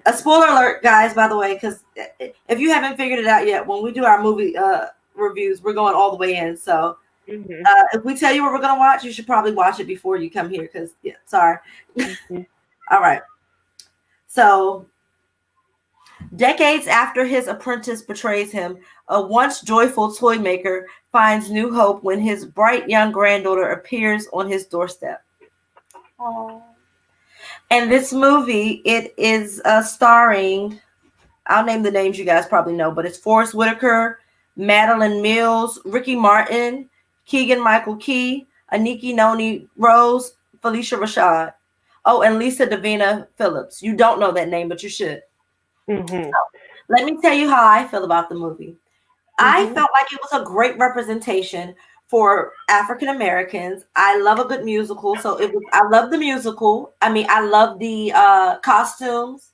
A spoiler alert, guys, by the way, because if you haven't figured it out yet, when we do our movie reviews, we're going all the way in. So if we tell you what we're going to watch, you should probably watch it before you come here because, sorry. All right. So, decades after his apprentice betrays him, a once joyful toy maker finds new hope when his bright young granddaughter appears on his doorstep. Aww. And this movie, it is starring, I'll name the names you guys probably know, but it's Forrest Whitaker, Madeline Mills, Ricky Martin, Keegan-Michael Key, Aniki Noni Rose, Felicia Rashad. Oh, and Lisa Davina Phillips. You don't know that name, but you should. So, let me tell you how I feel about the movie. I felt like it was a great representation for African Americans. I love a good musical, so I love the musical. I mean, I love the costumes.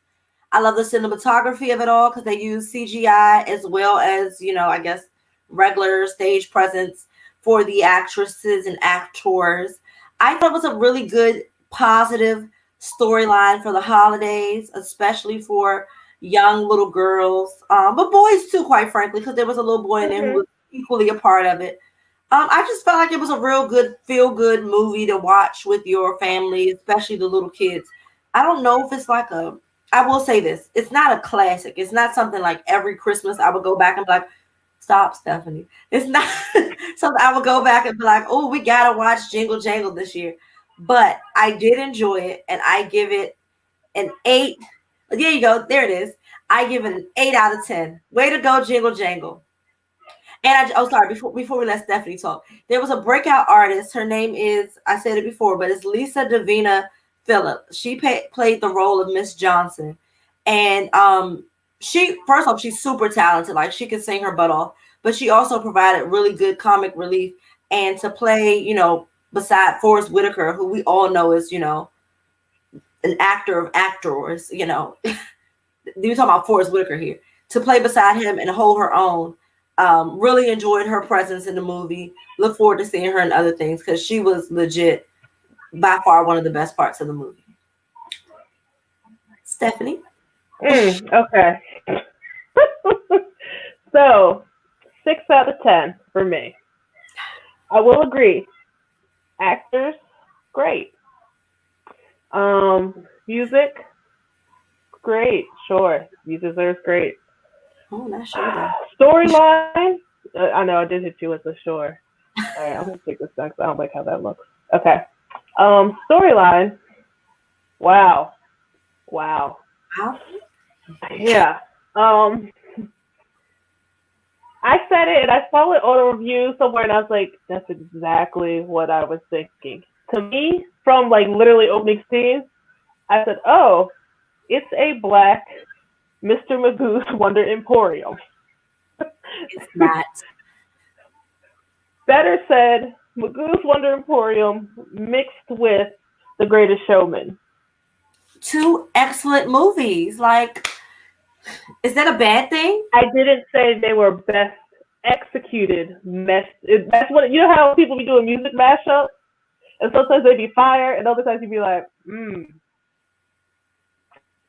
I love the cinematography of it all because they use CGI as well as, I guess regular stage presence for the actresses and actors. I thought it was a really good, positive storyline for the holidays, especially for young little girls, but boys too, quite frankly, because there was a little boy in there who was equally a part of it. I just felt like it was a real good, feel-good movie to watch with your family, especially the little kids. I don't know if it's like I will say this, it's not a classic. It's not something like every Christmas I would go back and be like, stop, Stephanie. It's not something I would go back and be like, oh, we got to watch Jingle Jangle this year. But I did enjoy it, and I give it an 8. There you go. There it is. I give it an 8 out of 10. Way to go, Jingle Jangle. And sorry, before we let Stephanie talk, there was a breakout artist. Her name is, I said it before, but it's Lisa Davina Phillips. She played the role of Miss Johnson. And first off, she's super talented. Like, she could sing her butt off. But she also provided really good comic relief. And to play, beside Forrest Whitaker, who we all know is, an actor of actors, You're talking about Forrest Whitaker here. To play beside him and hold her own. Really enjoyed her presence in the movie. Look forward to seeing her in other things because she was legit, by far, one of the best parts of the movie. Stephanie? Okay. So, 6 out of 10 for me. I will agree. Actors, great. Music, great. Sure. You deserve great. Oh, not sure. Storyline. I know I did hit you with the sure. All right, I'm gonna take this back. I don't like how that looks. Okay. Storyline. Wow. Yeah. I said it, and I saw it on a review somewhere, and I was like, "That's exactly what I was thinking." To me, from like literally opening scene, I said, "Oh, it's a black Mr. Magoo's Wonder Emporium." It's not. Better said, Magoo's Wonder Emporium mixed with The Greatest Showman. 2 excellent movies. Like, is that a bad thing? I didn't say they were best executed. That's what, how people be doing music mashups? And sometimes they be fire, and other times you be like,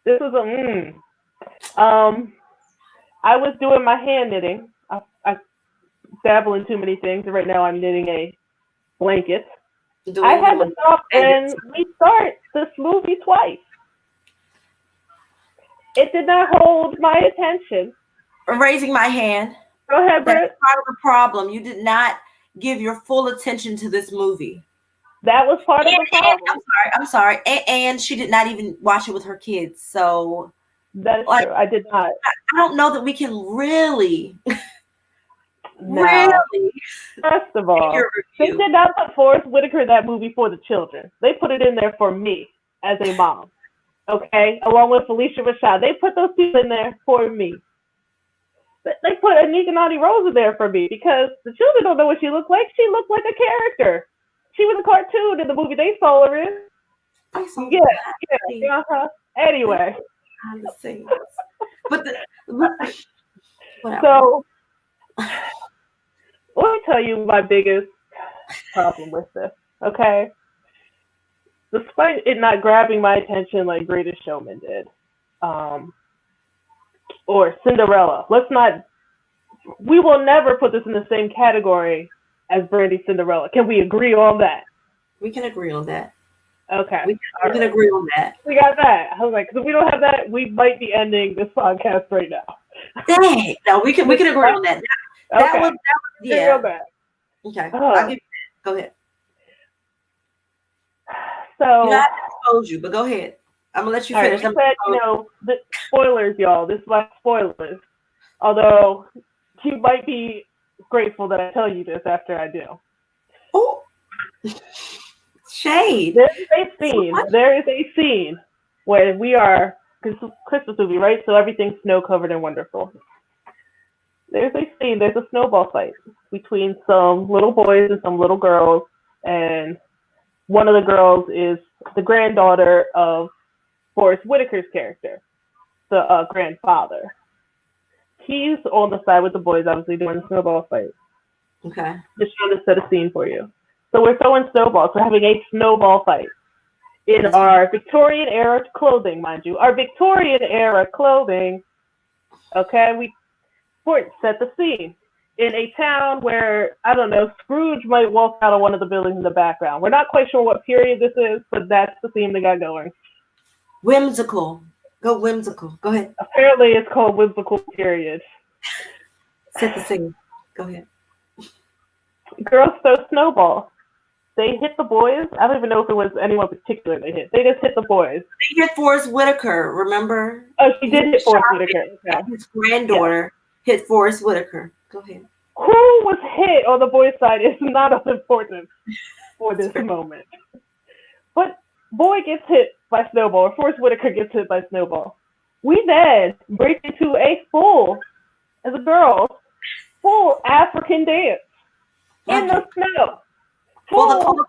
This was I was doing my hand knitting. I dabble in too many things. Right now I'm knitting a blanket. I had to stop and restart this movie twice. It did not hold my attention. I'm raising my hand. Go ahead, Britt. That's part of the problem. You did not give your full attention to this movie. That was part of the problem. I'm sorry. And she did not even watch it with her kids. So that is true. I did not. I don't know that we can really. Really? First of all, they did not put Forrest Whitaker in that movie for the children. They put it in there for me as a mom. Okay, along with Felicia Rashad. They put those people in there for me. They put Anika Nani Rose in there for me because the children don't know what she looked like. She looked like a character. She was a cartoon in the movie they saw her in. Yeah, yeah. Anyway. Behind the scenes. But whatever. So let me tell you my biggest problem with this, okay? Despite it not grabbing my attention like Greatest Showman did, or Cinderella, we will never put this in the same category as Brandy's Cinderella. Can we agree on that? We can agree on that. Okay. We can agree on that. We got that. I was like, because if we don't have that, we might be ending this podcast right now. Dang. No, we can agree on that. That was yeah. Okay. I'll give you that. Go ahead. So you know, I expose you, but go ahead. I'm gonna let you finish. Right, said, the spoilers, y'all. This is my spoilers. Although you might be grateful that I tell you this after I do. Oh, shade. There is a scene where we are, because it's a Christmas movie, right? So everything's snow covered and wonderful. There's a snowball fight between some little boys and some little girls, and one of the girls is the granddaughter of Forrest Whitaker's character, the grandfather. He's on the side with the boys, obviously doing the snowball fight. Okay. Just trying to set a scene for you. So we're throwing snowballs. We're having a snowball fight in our Victorian era clothing, mind you. Our Victorian era clothing. Okay, we set the scene in a town where, I don't know, Scrooge might walk out of one of the buildings in the background. We're not quite sure what period this is, but that's the theme they got going. Whimsical. Go whimsical. Go ahead. Apparently it's called whimsical period. Set the scene. Go ahead. Girls throw snowballs. They hit the boys. I don't even know if it was anyone particular they hit. They just hit the boys. They hit Forrest Whitaker, remember? Oh, she did hit Forrest Whitaker. Okay. His granddaughter hit Forrest Whitaker. Go ahead. Who was hit on the boys' side is not of importance for this moment. But boy gets hit by snowball, or Forrest Whitaker gets hit by snowball. We then break into a full African dance in the snow. Full,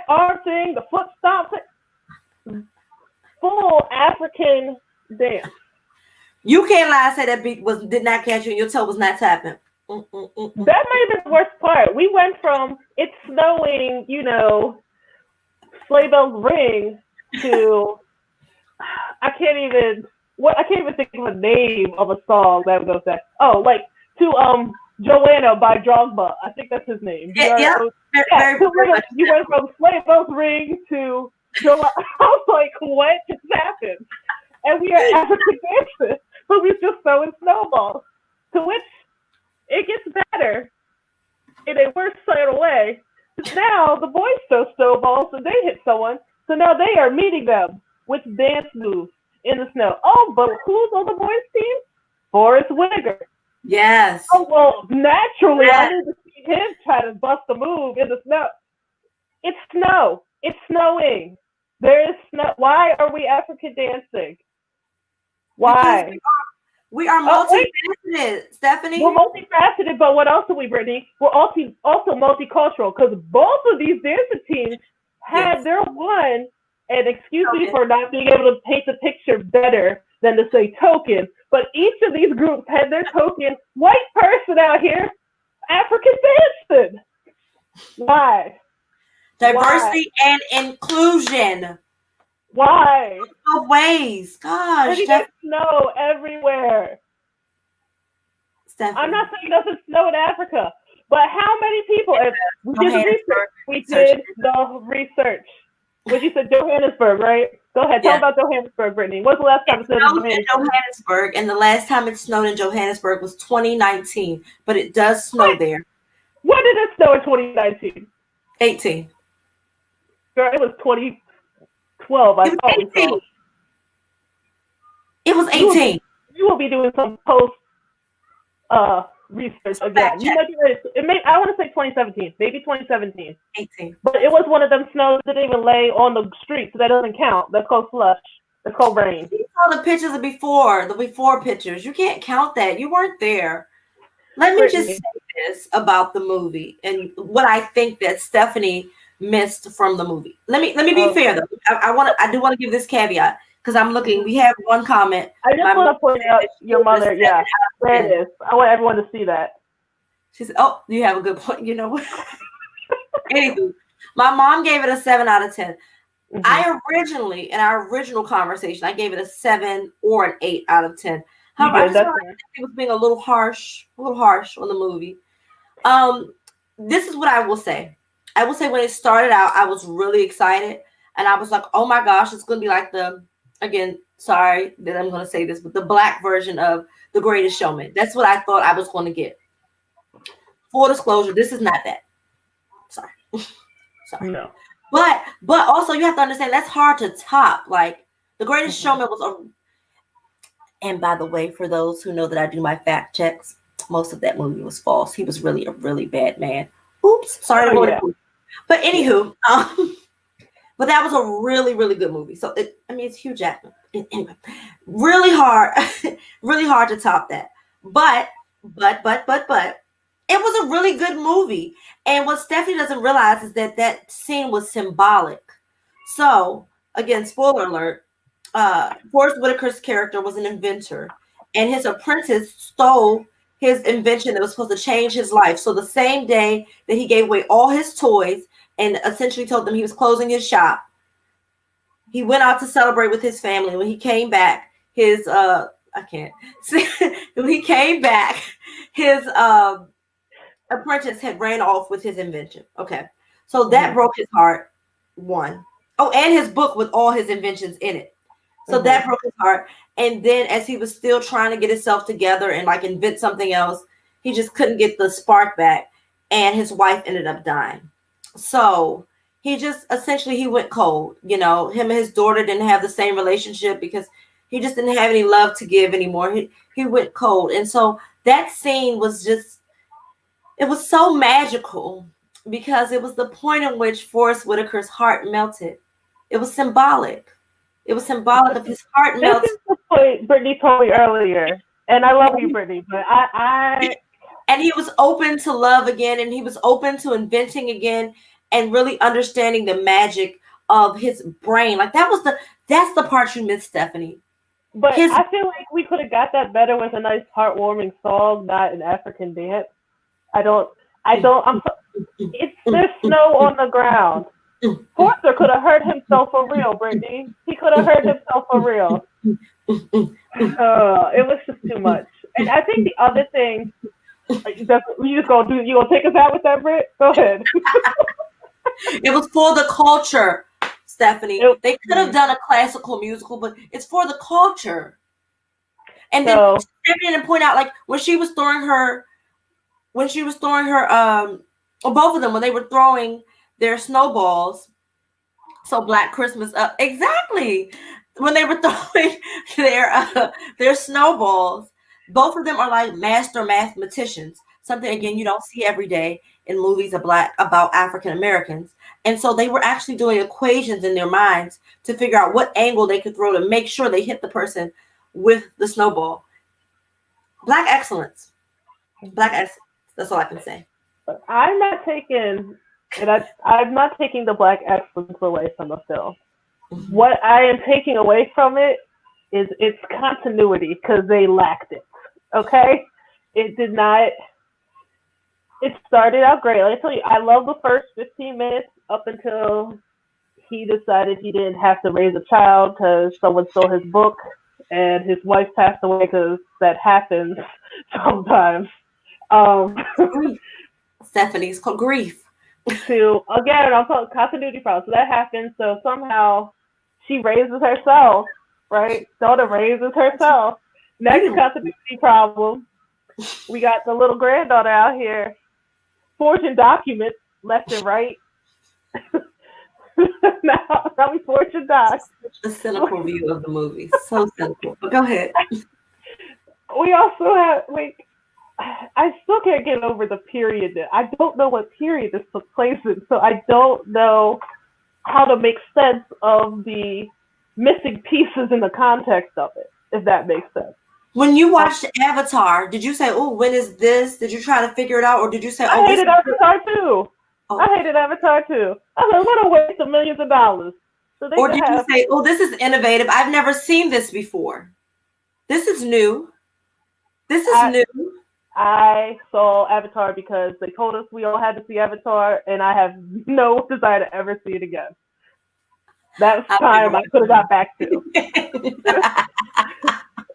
arm thing, the foot stomp thing. Full African dance. You can't lie and say that beat did not catch you and your toe was not tapping. That might have been the worst part. We went from it's snowing, sleigh bells ring to I can't even think of a name of a song that goes that. Oh, like to Joanna by Drogba. I think that's his name. Yeah. You went from sleigh bells ring to Joanna. I was like, what just happened? And we are African dancers, but we just throwing snowballs. To which it gets better in a worse sort of way. Now the boys throw snowballs and they hit someone, so now they are meeting them with dance moves in the snow. Oh, but who's on the boys' team? Forrest Whitaker. Yes. Oh, well, naturally, I need to see him try to bust a move in the snow. It's snow. It's snowing. There is snow. Why are we African dancing? Why? We are multifaceted, Stephanie. We're multifaceted, but what else are we, Brittany? We're also multicultural, because both of these dancing teams had their one, and excuse me for not being able to paint the picture better than to say token, but each of these groups had their token white person out here, African dancing. Why? Diversity and inclusion. Why? Both ways. Gosh. There's snow everywhere. Stephanie. I'm not saying it doesn't snow in Africa, but how many people? We did the research. What you said, Johannesburg, right? Go ahead. Tell about Johannesburg, Brittany. When's the last time it snowed in Johannesburg? And the last time it snowed in Johannesburg was 2019, but it does snow there. When did it snow in 2019? 18. Girl, it was 2012. I thought we saw. It was 18. You will be doing some post research again. You might be ready. I want to say 2017, maybe 2017. 18. But it was one of them snows that didn't even lay on the street, so that doesn't count. That's called slush. It's called Rain. You saw the pictures of the before pictures. You can't count that. You weren't there. Let me just Brittany. say this about the movie and what I think that Stephanie missed from the movie. Let me be fair though. I do want to give this caveat because I'm looking. We have one comment. I just My want mother to point said out that she your gave it a mother. 7 Yeah, out of there 10. it is. I want everyone to see that. She said, "Oh, you have a good point." You know what? Anywho, my mom gave it a 7 out of 10. Mhm. I originally, in our original conversation, I gave it a 7 or an 8 out of 10. You However, I did. just That's felt like fair. it was being a little harsh on the movie. This is what I will say. I will say when it started out, I was really excited, and I was like, "Oh my gosh, it's gonna be like the again." Sorry that I'm gonna say this, but the black version of The Greatest Showman. That's what I thought I was going to get. Full disclosure, this is not that. Sorry, sorry. No. But also you have to understand that's hard to top. Like The Greatest Showman was a. And by the way, for those who know that I do my fact checks, most of that movie was false. He was really a really bad man. Oops, sorry to Oh go yeah. into. But anywho, but that was a really really good movie. So it's Hugh Jackman. Anyway, really hard, really hard to top that. But it was a really good movie. And what Stephanie doesn't realize is that that scene was symbolic. So again, spoiler alert. Forrest Whitaker's character was an inventor, and his apprentice stole his invention that was supposed to change his life. So the same day that he gave away all his toys and essentially told them he was closing his shop, he went out to celebrate with his family. When he came back, his I can't when he came back, his apprentice had ran off with his invention. Okay, so that broke his heart. One. Oh, and his book with all his inventions in it. So that broke his heart. And then as he was still trying to get himself together and like invent something else, he just couldn't get the spark back. And his wife ended up dying. So he just essentially he went cold. You know, him and his daughter didn't have the same relationship because he just didn't have any love to give anymore. He went cold. And so that scene was just it was so magical because it was the point in which Forrest Whitaker's heart melted. It was symbolic. It was symbolic of his heart This melting. is the point Brittany told me earlier, and I love you, Brittany, but I And he was open to love again, and he was open to inventing again, and really understanding the magic of his brain. Like that's the part you missed, Stephanie. But His I feel like we could have got that better with a nice heartwarming song, not an African dance. I don't. There's snow on the ground. Forster could have hurt himself for real, Brittany. He could have hurt himself for real. It was just too much. And I think the other thing, you gonna take us out with that, Britt? Go ahead. It was for the culture, Stephanie. They could have done a classical musical, but it's for the culture. And then Stephanie didn't point out, like when she was throwing her, both of them when they were throwing their snowballs. So Black Christmas, exactly. When they were throwing their snowballs, both of them are like master mathematicians. Something again you don't see every day in movies about African Americans. And so they were actually doing equations in their minds to figure out what angle they could throw to make sure they hit the person with the snowball. Black excellence. Black excellence. That's all I can say. I'm not taking the black excellence away from the film. What I am taking away from it is its continuity because they lacked it. Okay, it did not. It started out great. Like I tell you, I love the first 15 minutes up until he decided he didn't have to raise a child because someone stole his book and his wife passed away because that happens sometimes. Stephanie's called grief. Again, I'm talking continuity problem. So that happens. So somehow she raises herself, right? Daughter raises herself. Next continuity problem. We got the little granddaughter out here forging documents left and right. now we forging docs. The cynical view of the movie. So cynical. But go ahead. We also have I still can't get over the period. I don't know what period this took place in, so I don't know how to make sense of the missing pieces in the context of it, if that makes sense. When you watched Avatar, did you say, "Oh, when is this?" Did you try to figure it out, or did you say, "Oh, I hated Avatar too. Oh. I hated Avatar too. I was like, what a waste of millions of dollars. So or did you say, "Oh, this is innovative. I've never seen this before. This is new. This is new." I saw Avatar because they told us we all had to see Avatar, and I have no desire to ever see it again. That was time I could have got back to.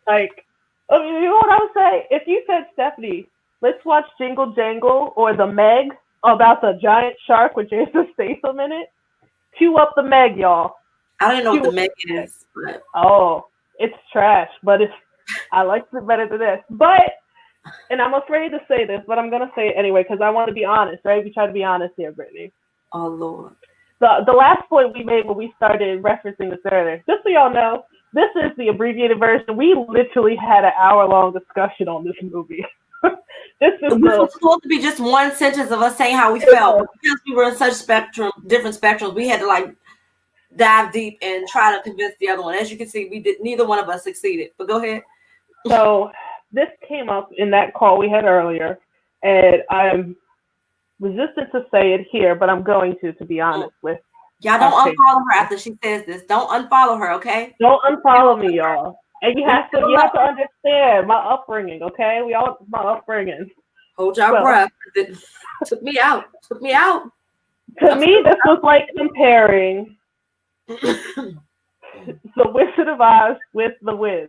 Like, I mean, you know what I would say? If you said, Stephanie, let's watch Jingle Jangle or The Meg about the giant shark with Jason Statham in it, cue up The Meg, y'all. I don't know what The Meg is. But... Oh, it's trash, but I like it better than this. But, and I'm afraid to say this, but I'm going to say it anyway because I want to be honest, right? We try to be honest here, Brittany. Oh, Lord. The last point we made when we started referencing this earlier, just so y'all know, this is the abbreviated version. We literally had an hour-long discussion on this movie. This is was supposed to be just one sentence of us saying how we felt. But because we were in such different spectrums, we had to like dive deep and try to convince the other one. As you can see, we did. Neither one of us succeeded. But go ahead. So this came up in that call we had earlier, and I'm resistant to say it here, but I'm going to be honest with. Y'all don't unfollow her after she says this. Don't unfollow her, okay? Don't unfollow me, y'all. And you have to understand my upbringing, okay? My upbringing. Hold your breath. It took me out. To me, this was like comparing The Wizard of Oz with The Wiz.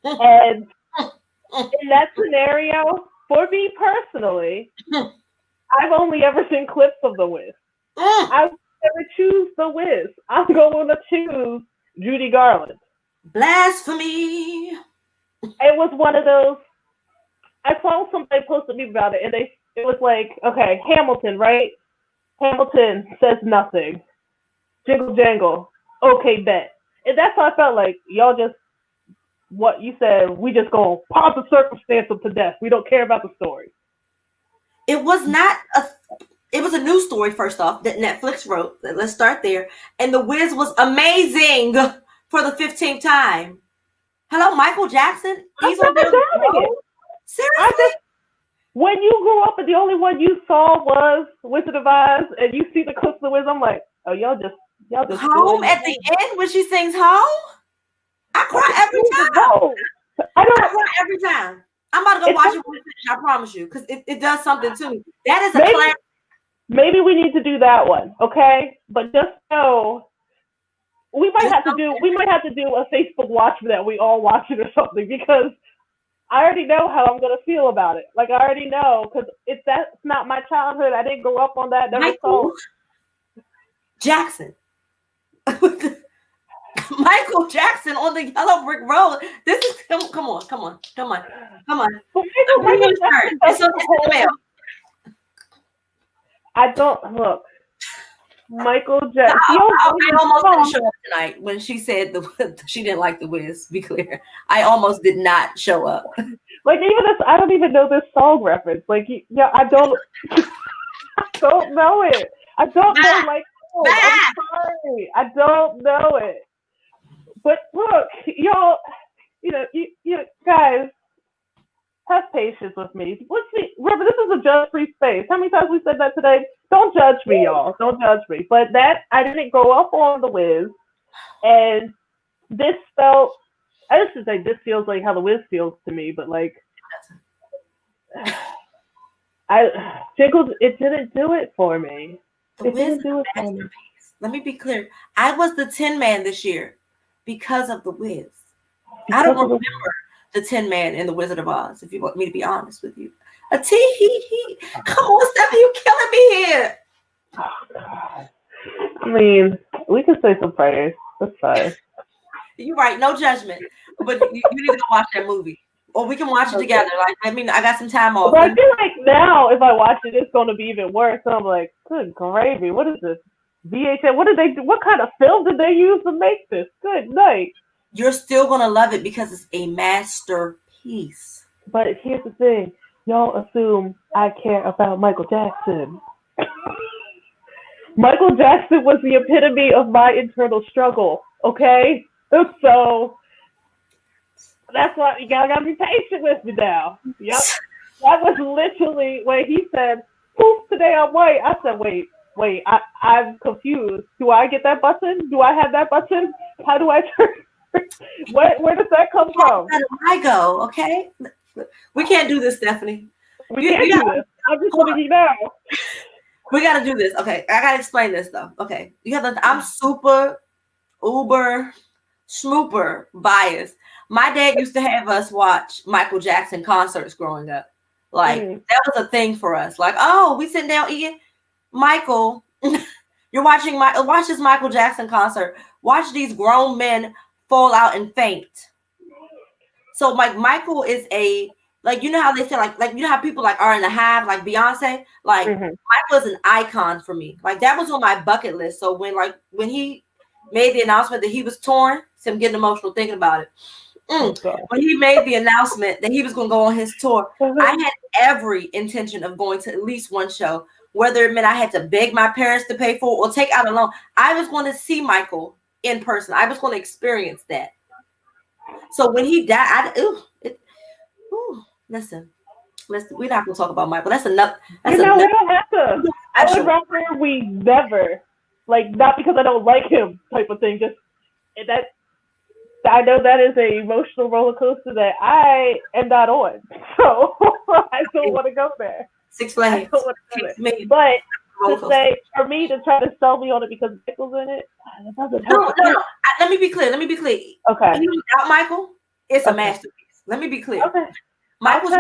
And in that scenario, for me personally, I've only ever seen clips of The Wiz. I would never choose The Wiz. I'm going to choose Judy Garland. Blasphemy. It was one of those. I saw somebody posted me about it, and it was like, okay, Hamilton, right? Hamilton says nothing. Jingle Jangle. Okay, bet. And that's how I felt like y'all just what you said. We just go pop the circumstance them to death. We don't care about the story. It was not a. It was a news story, first off, that Netflix wrote. Let's start there. And The Wiz was amazing for the 15th time. Hello, Michael Jackson? He's on there. Seriously? When you grew up and the only one you saw was Wizard of Oz and you see the clips of The Wiz, I'm like, oh, y'all just Home at the end when she sings Home? I cry every time. I cry every time. I'm about to go watch it when we finish, I promise you, because it does something to me. That is a classic. Maybe we need to do that one, okay? But just know we might have to do a Facebook watch that we all watch it or something, because I already know how I'm gonna feel about it. Like, I already know, because that's not my childhood. I didn't grow up on that. Michael Jackson. Michael Jackson on the yellow brick road. This is come on. It's in the mail. I don't look. Michael Jackson. I almost didn't show up tonight when she said she didn't like The Wiz. Be clear, I almost did not show up. Like, even this, I don't even know this song reference. Like, yeah, I don't know it. I don't know my song. I'm sorry, I don't know it. But look, y'all, you guys, have patience with me. Remember, this is a judge-free space. How many times we said that today? Don't judge me, y'all. Don't judge me. But I didn't grow up on The Wiz, and this felt. I just say this feels like how The Wiz feels to me, but like, it didn't do it for me. The Wiz is a masterpiece. Let me be clear. I was the Tin Man this year because of The Wiz. I don't remember the Tin Man in The Wizard of Oz, if you want me to be honest with you. Come on, Stephanie, you killing me here. Oh, God. I mean, we can say some prayers. That's fine. You're right, no judgment. But you need to go watch that movie. Or we can watch it together. Like, I got some time off. But I feel like now, if I watch it, it's going to be even worse. So I'm like, good gravy. What is this? VHS? What did they do? What kind of film did they use to make this? Good night. You're still going to love it because it's a masterpiece. But here's the thing. Y'all assume I care about Michael Jackson. Michael Jackson was the epitome of my internal struggle. Okay, so that's why you gotta be patient with me now. Yep, that was literally when he said, "Poof, today I'm white." I said, "Wait, I'm confused. Do I get that button? Do I have that button? How do I turn? Where does that come from?" Where do I go? Okay, we can't do this, Stephanie. We can't do this. I'm just letting you know. We gotta do this. Okay, I gotta explain this though. Okay, I'm super uber schmooper biased. My dad used to have us watch Michael Jackson concerts growing up. Like that was a thing for us. Like, oh, we sitting down eating. Michael, you're watch this Michael Jackson concert. Watch these grown men fall out and faint. So like Michael is like, you know how they say like you know how people like are in the hive, like Beyonce, like Michael is an icon for me. Like that was on my bucket list. So when he made the announcement that he was torn, so I'm getting emotional thinking about it. When he made the announcement that he was going to go on his tour, I had every intention of going to at least one show, whether it meant I had to beg my parents to pay for it or take out a loan. I was going to see Michael in person. I was going to experience that. So when he died, listen, we're not going to talk about Michael. That's enough. We don't have to. I would rather we never, like, not because I don't like him type of thing. Just that I know that is an emotional roller coaster that I am not on. So I don't want to go there. Six Flags. But to say, for me to try to sell me on it because Michael's in it, that doesn't help. No. Let me be clear. Okay. Even without Michael, it's a masterpiece. Let me be clear. Okay. Michael's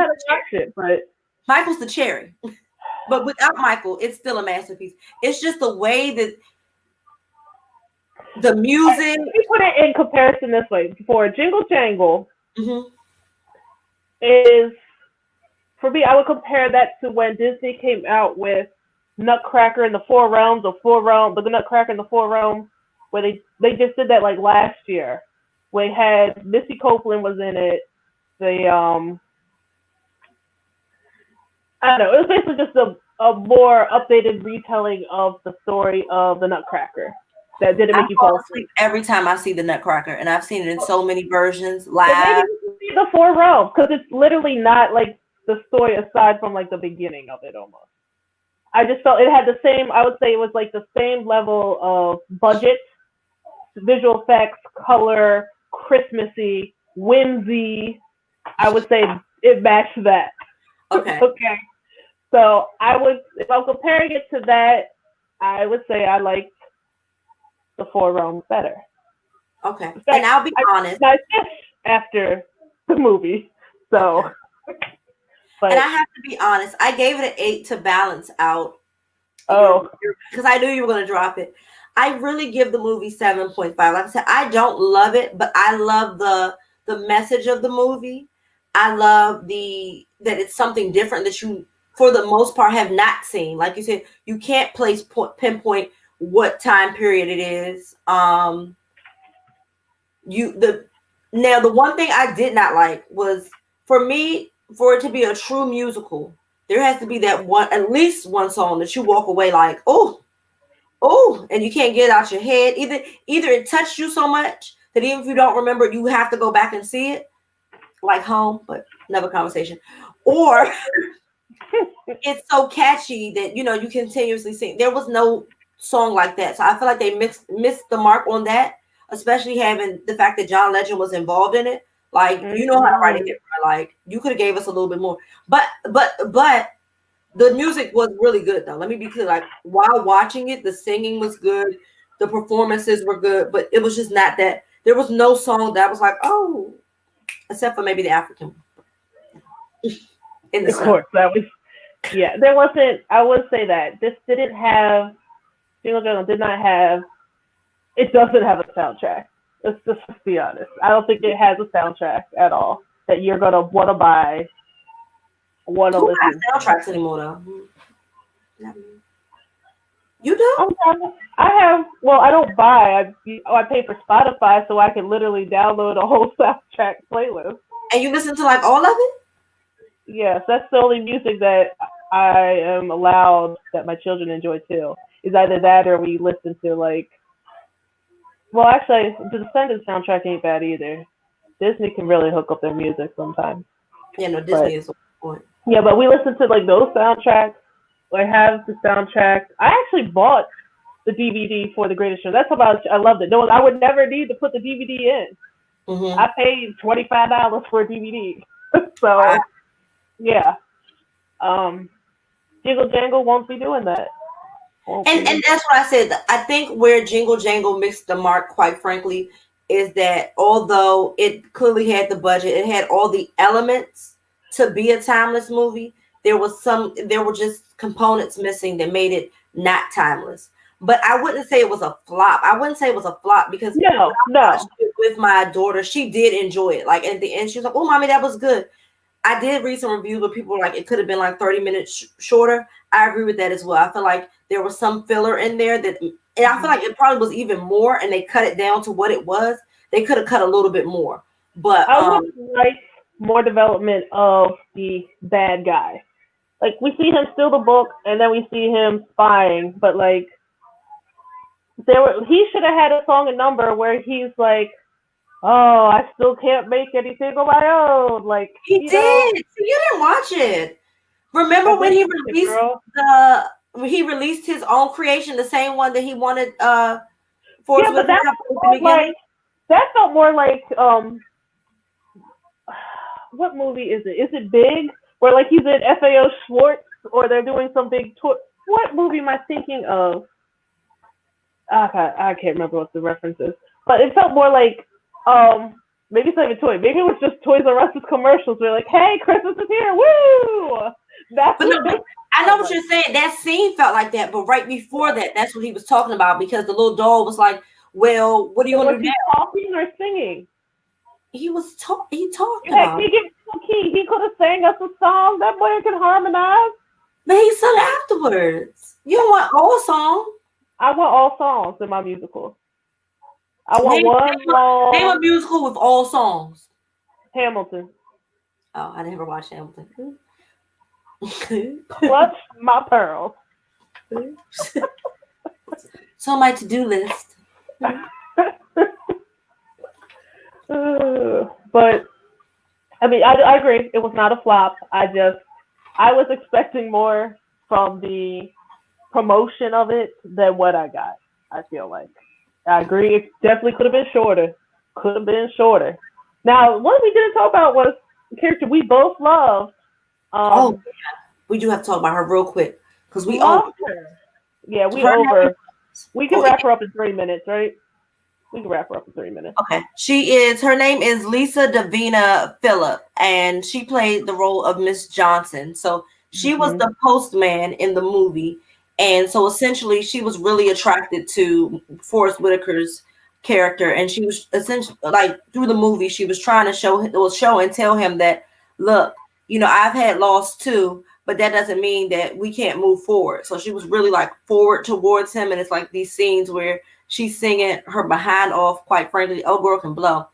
the cherry. But without Michael, it's still a masterpiece. It's just the way that the music. Let me put it in comparison this way. For Jingle Jangle is, for me, I would compare that to when Disney came out with Nutcracker in the Four Realms, the Nutcracker in the Four Realms, where they just did that like last year. We had Missy Copeland was in it. I don't know. It was basically just a more updated retelling of the story of the Nutcracker. That didn't make you fall asleep every time I see the Nutcracker, and I've seen it in so many versions live. Maybe you see the Four Realms because it's literally not like the story aside from like the beginning of it almost. I just felt it had the same. I would say it was like the same level of budget, visual effects, color, Christmassy, whimsy. I would say it matched that. Okay. Okay. So if I'm comparing it to that, I would say I liked the Four Realms better. Okay. And I'll be honest. I finished after the movie. So. Okay. But, and I have to be honest, I gave it an 8 to balance out. Oh. Because I knew you were going to drop it. I really give the movie 7.5. Like I said, I don't love it, but I love the message of the movie. I love that it's something different that you, for the most part, have not seen. Like you said, you can't pinpoint what time period it is. Now the one thing I did not like was, for me, for it to be a true musical, there has to be at least one song that you walk away like, oh, and you can't get it out your head. Either it touched you so much that even if you don't remember it, you have to go back and see it, like Home, but another conversation. Or it's so catchy that you continuously sing. There was no song like that, so I feel like they missed the mark on that, especially having the fact that John Legend was involved in it. Like, you know how to write a hit, like you could have gave us a little bit more, but the music was really good though. Let me be clear, like while watching it, the singing was good, the performances were good, but it was just not that. There was no song that was like, oh, except for maybe the African. Of course, that was, there wasn't. I would say that this didn't have. Jingle Jangle did not have. It doesn't have a soundtrack. Let's just be honest. I don't think it has a soundtrack at all that you're gonna want to buy. Want to listen? Soundtracks anymore though? You don't? I have. Well, I don't buy. I pay for Spotify so I can literally download a whole soundtrack playlist. And you listen to like all of it? Yes, that's the only music that I am allowed that my children enjoy too. is either that or we listen to like. Well, actually, the Descendants soundtrack ain't bad either. Disney can really hook up their music sometimes. Yeah, no, Disney But is the point. yeah, but we listen to like those soundtracks. I have the soundtrack. I actually bought the DVD for The Greatest Show. That's how much I loved it. No, I would never need to put the DVD in. Mm-hmm. I paid $25 for a DVD. So Wow. yeah, um, Jingle Jangle won't be doing that. Won't And be. that's what I said. I think where Jingle Jangle missed the mark, quite frankly, is that although it clearly had the budget, it had all the elements to be a timeless movie. There were just components missing that made it not timeless. But I wouldn't say it was a flop. I wouldn't say it was a flop because when No, I watched no. it with my daughter, she did enjoy it. Like at the end, she was like, "Oh, mommy, that was good." I did read some reviews where people were like it could have been like 30 minutes shorter. I agree with that as well. I feel like there was some filler in there that, and I feel like it probably was even more, and they cut it down to what it was. They could have cut a little bit more, but I would like more development of the bad guy. Like we see him steal the book, and then we see him spying. But like he should have had a song and number where he's like, "Oh, I still can't make anything on my own." Like he did. See, you didn't watch it. Remember when he released his own creation, the same one that he wanted Force yeah, but Whitaker that at the felt beginning? like what movie is it? Is it Big? Where like he's in FAO Schwartz, or they're doing some big tour. What movie am I thinking of? I can't remember what the reference is, but it felt more like maybe it's not even toy. Maybe it was just Toys R Us commercials. We're like, hey, Christmas is here, woo! That's But no, I know what you're saying. That scene felt like that, but right before that, that's what he was talking about because the little doll was like, "Well, what are you So going to was do he now?" talking or singing? He talked Heck, about he it, gave the key. He could have sang us a song. That boy can harmonize. but he sung afterwards. You don't want all song. I want all songs in my musical. I want Name, one name a long musical with all songs. Hamilton. Oh, I never watched Hamilton. Clutch my pearls. So on my to-do list. But I mean, I agree. It was not a flop. I was expecting more from the promotion of it than what I got. I feel like I agree. It definitely could have been shorter. Could have been shorter. Now, what we didn't talk about was the character we both love. Oh, yeah. We do have to talk about her real quick because we Love her. Yeah, we her over. name, We can wrap her up in 3 minutes, right? We can wrap her up in 3 minutes. okay. Her name is Lisa Davina Phillip, and she played the role of Miss Johnson. So she was the postman in the movie. And so essentially she was really attracted to Forrest Whitaker's character. And she was essentially like through the movie, she was trying to show and tell him that, look, I've had loss too, but that doesn't mean that we can't move forward. So she was really like forward towards him. And it's like these scenes where she's singing her behind off, quite frankly, "Oh Girl Can Blow."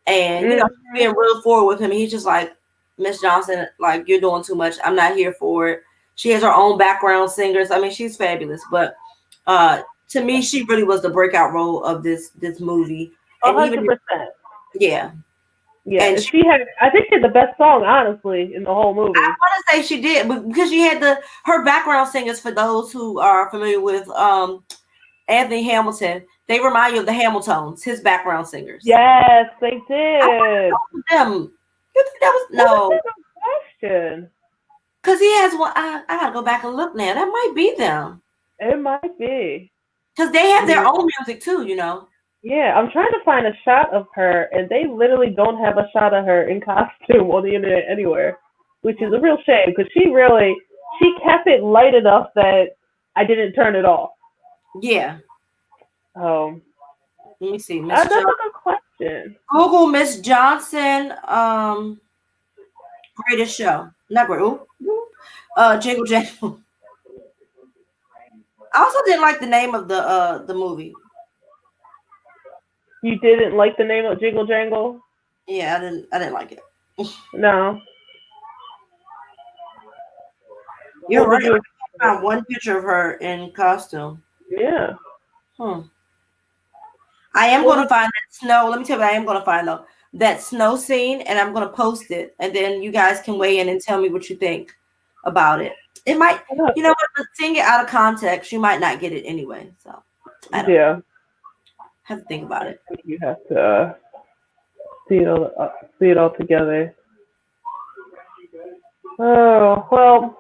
And, being real forward with him. He's just like, "Miss Johnson, like, you're doing too much. I'm not here for it." She has her own background singers. I mean, she's fabulous. But to me, she really was the breakout role of this movie. And 100%. Yeah. Yeah, and she had, I think, she had the best song, honestly, in the whole movie. I want to say she did, because she had her background singers. For those who are familiar with Anthony Hamilton, they remind you of the Hamiltons, his background singers. Yes, they did. Them. You think that was no question? Because he has one. I gotta go back and look now. That might be them. It might be. Because they have their own music too, Yeah, I'm trying to find a shot of her, and they literally don't have a shot of her in costume on the internet anywhere, which is a real shame because she kept it light enough that I didn't turn it off. Yeah. Let me see. That's a good question. Google Miss Johnson, greatest show. Not great. Jingle Jangle. I also didn't like the name of the movie. You didn't like the name of Jingle Jangle? Yeah, I didn't like it. No. You're right. I found one picture of her in costume. Yeah. I am going to find that snow. Let me tell you what I am going to find though. That snow scene, and I'm going to post it, and then you guys can weigh in and tell me what you think about it. It might, you know what, but seeing it out of context, you might not get it anyway. So I don't know. Have to think about it. You have to see it all together. Oh well,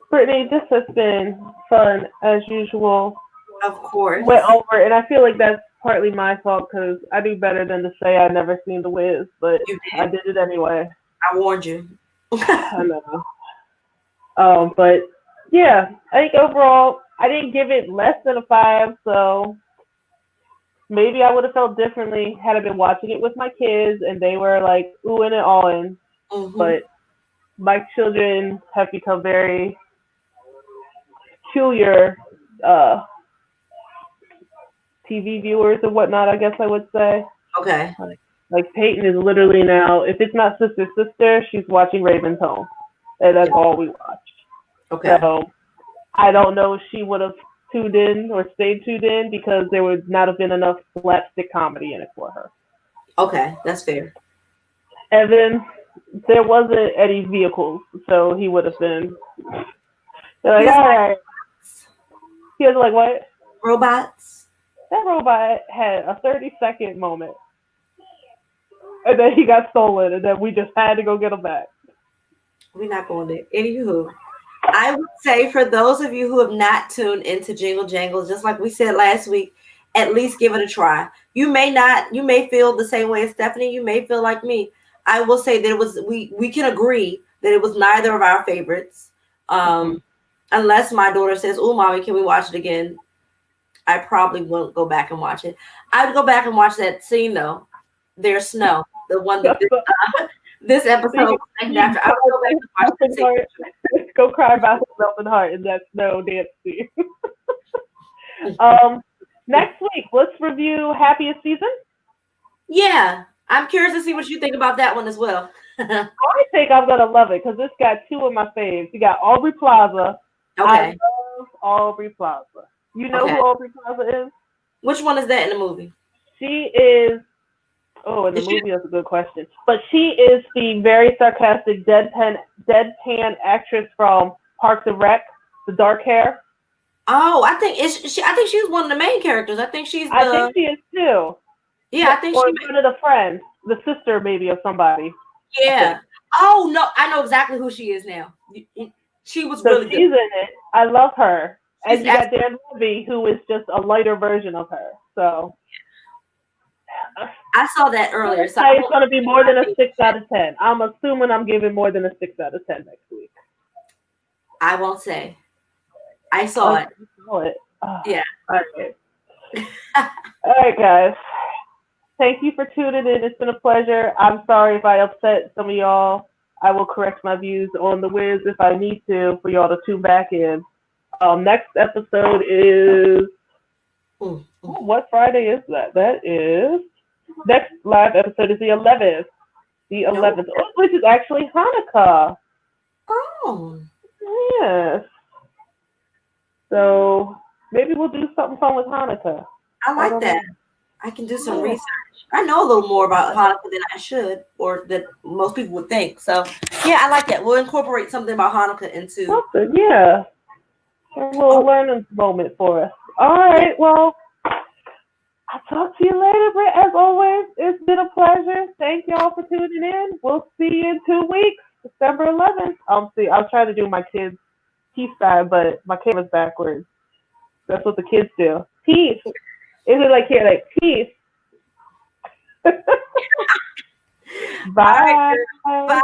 Brittany, this has been fun as usual. Of course. Went over, and I feel like that's partly my fault because I do better than to say I never seen The Wiz, but I did it anyway. I warned you. I know. But yeah, I think overall I didn't give it less than a 5, so maybe I would have felt differently had I been watching it with my kids and they were like oohing and awing. Mm-hmm. But my children have become very peculiar TV viewers and whatnot, I guess I would say. Okay. Like Peyton is literally now, if it's not Sister Sister, she's watching Raven's Home. And that's all we watch. Okay. So I don't know if she would have tuned in or stayed tuned in because there would not have been enough slapstick comedy in it for her. Okay, that's fair. And then there wasn't any vehicles, so he would have been like, all right. He was like, what? Robots? That robot had a 30-second moment. And then he got stolen, and then we just had to go get him back. We're not going there. Anywho, I would say for those of you who have not tuned into Jingle Jangle, just like we said last week, at least give it a try. You may feel the same way as Stephanie. You may feel like me. I will say that we can agree that it was neither of our favorites. Unless my daughter says, "Oh, mommy, can we watch it again?" I probably won't go back and watch it. I'd go back and watch that scene though. There's snow. The one that this episode after. I would go back and watch that scene. Go cry about himself in heart in that snow dance scene. Next week, let's review Happiest Season. Yeah, I'm curious to see what you think about that one as well. I think I'm gonna love it because it's got two of my faves. You got Aubrey Plaza. Okay. I love Aubrey Plaza. You know who Aubrey Plaza is? Which one is that in the movie? She is. Oh, in the movie, that's a good question. But she is the very sarcastic, deadpan actress from Parks and Rec, the dark hair. Oh, I think she's one of the main characters. I think she's. I think she is too. Yeah, I think she's one of the friends, the sister maybe of somebody. Yeah. Oh no, I know exactly who she is now. She was really good. She's in it. I love her. And you got Dan Levy, who is just a lighter version of her. So I saw that earlier. So it's going to be more than a 6 out of 10. I'm assuming I'm giving more than a 6 out of 10 next week. I won't say. I saw it. You saw it. Oh, yeah. All right. All right, guys. Thank you for tuning in. It's been a pleasure. I'm sorry if I upset some of y'all. I will correct my views on The Wiz if I need to for y'all to tune back in. Next episode is what Friday is that? That is next live episode is the 11th. The 11th, which is actually Hanukkah. Oh. Yes. So maybe we'll do something fun with Hanukkah. I like that. I can do some research. I know a little more about Hanukkah than I should, or that most people would think. So yeah, I like that. We'll incorporate something about Hanukkah into something. Yeah. A little learning moment for us. All right. Well, I'll talk to you later, Britt. As always, it's been a pleasure. Thank y'all for tuning in. We'll see you in 2 weeks, December 11th. I'll try to do my kids' peace sign, but my camera's backwards. That's what the kids do. Peace. Is it like here, like peace? Bye. Right, bye.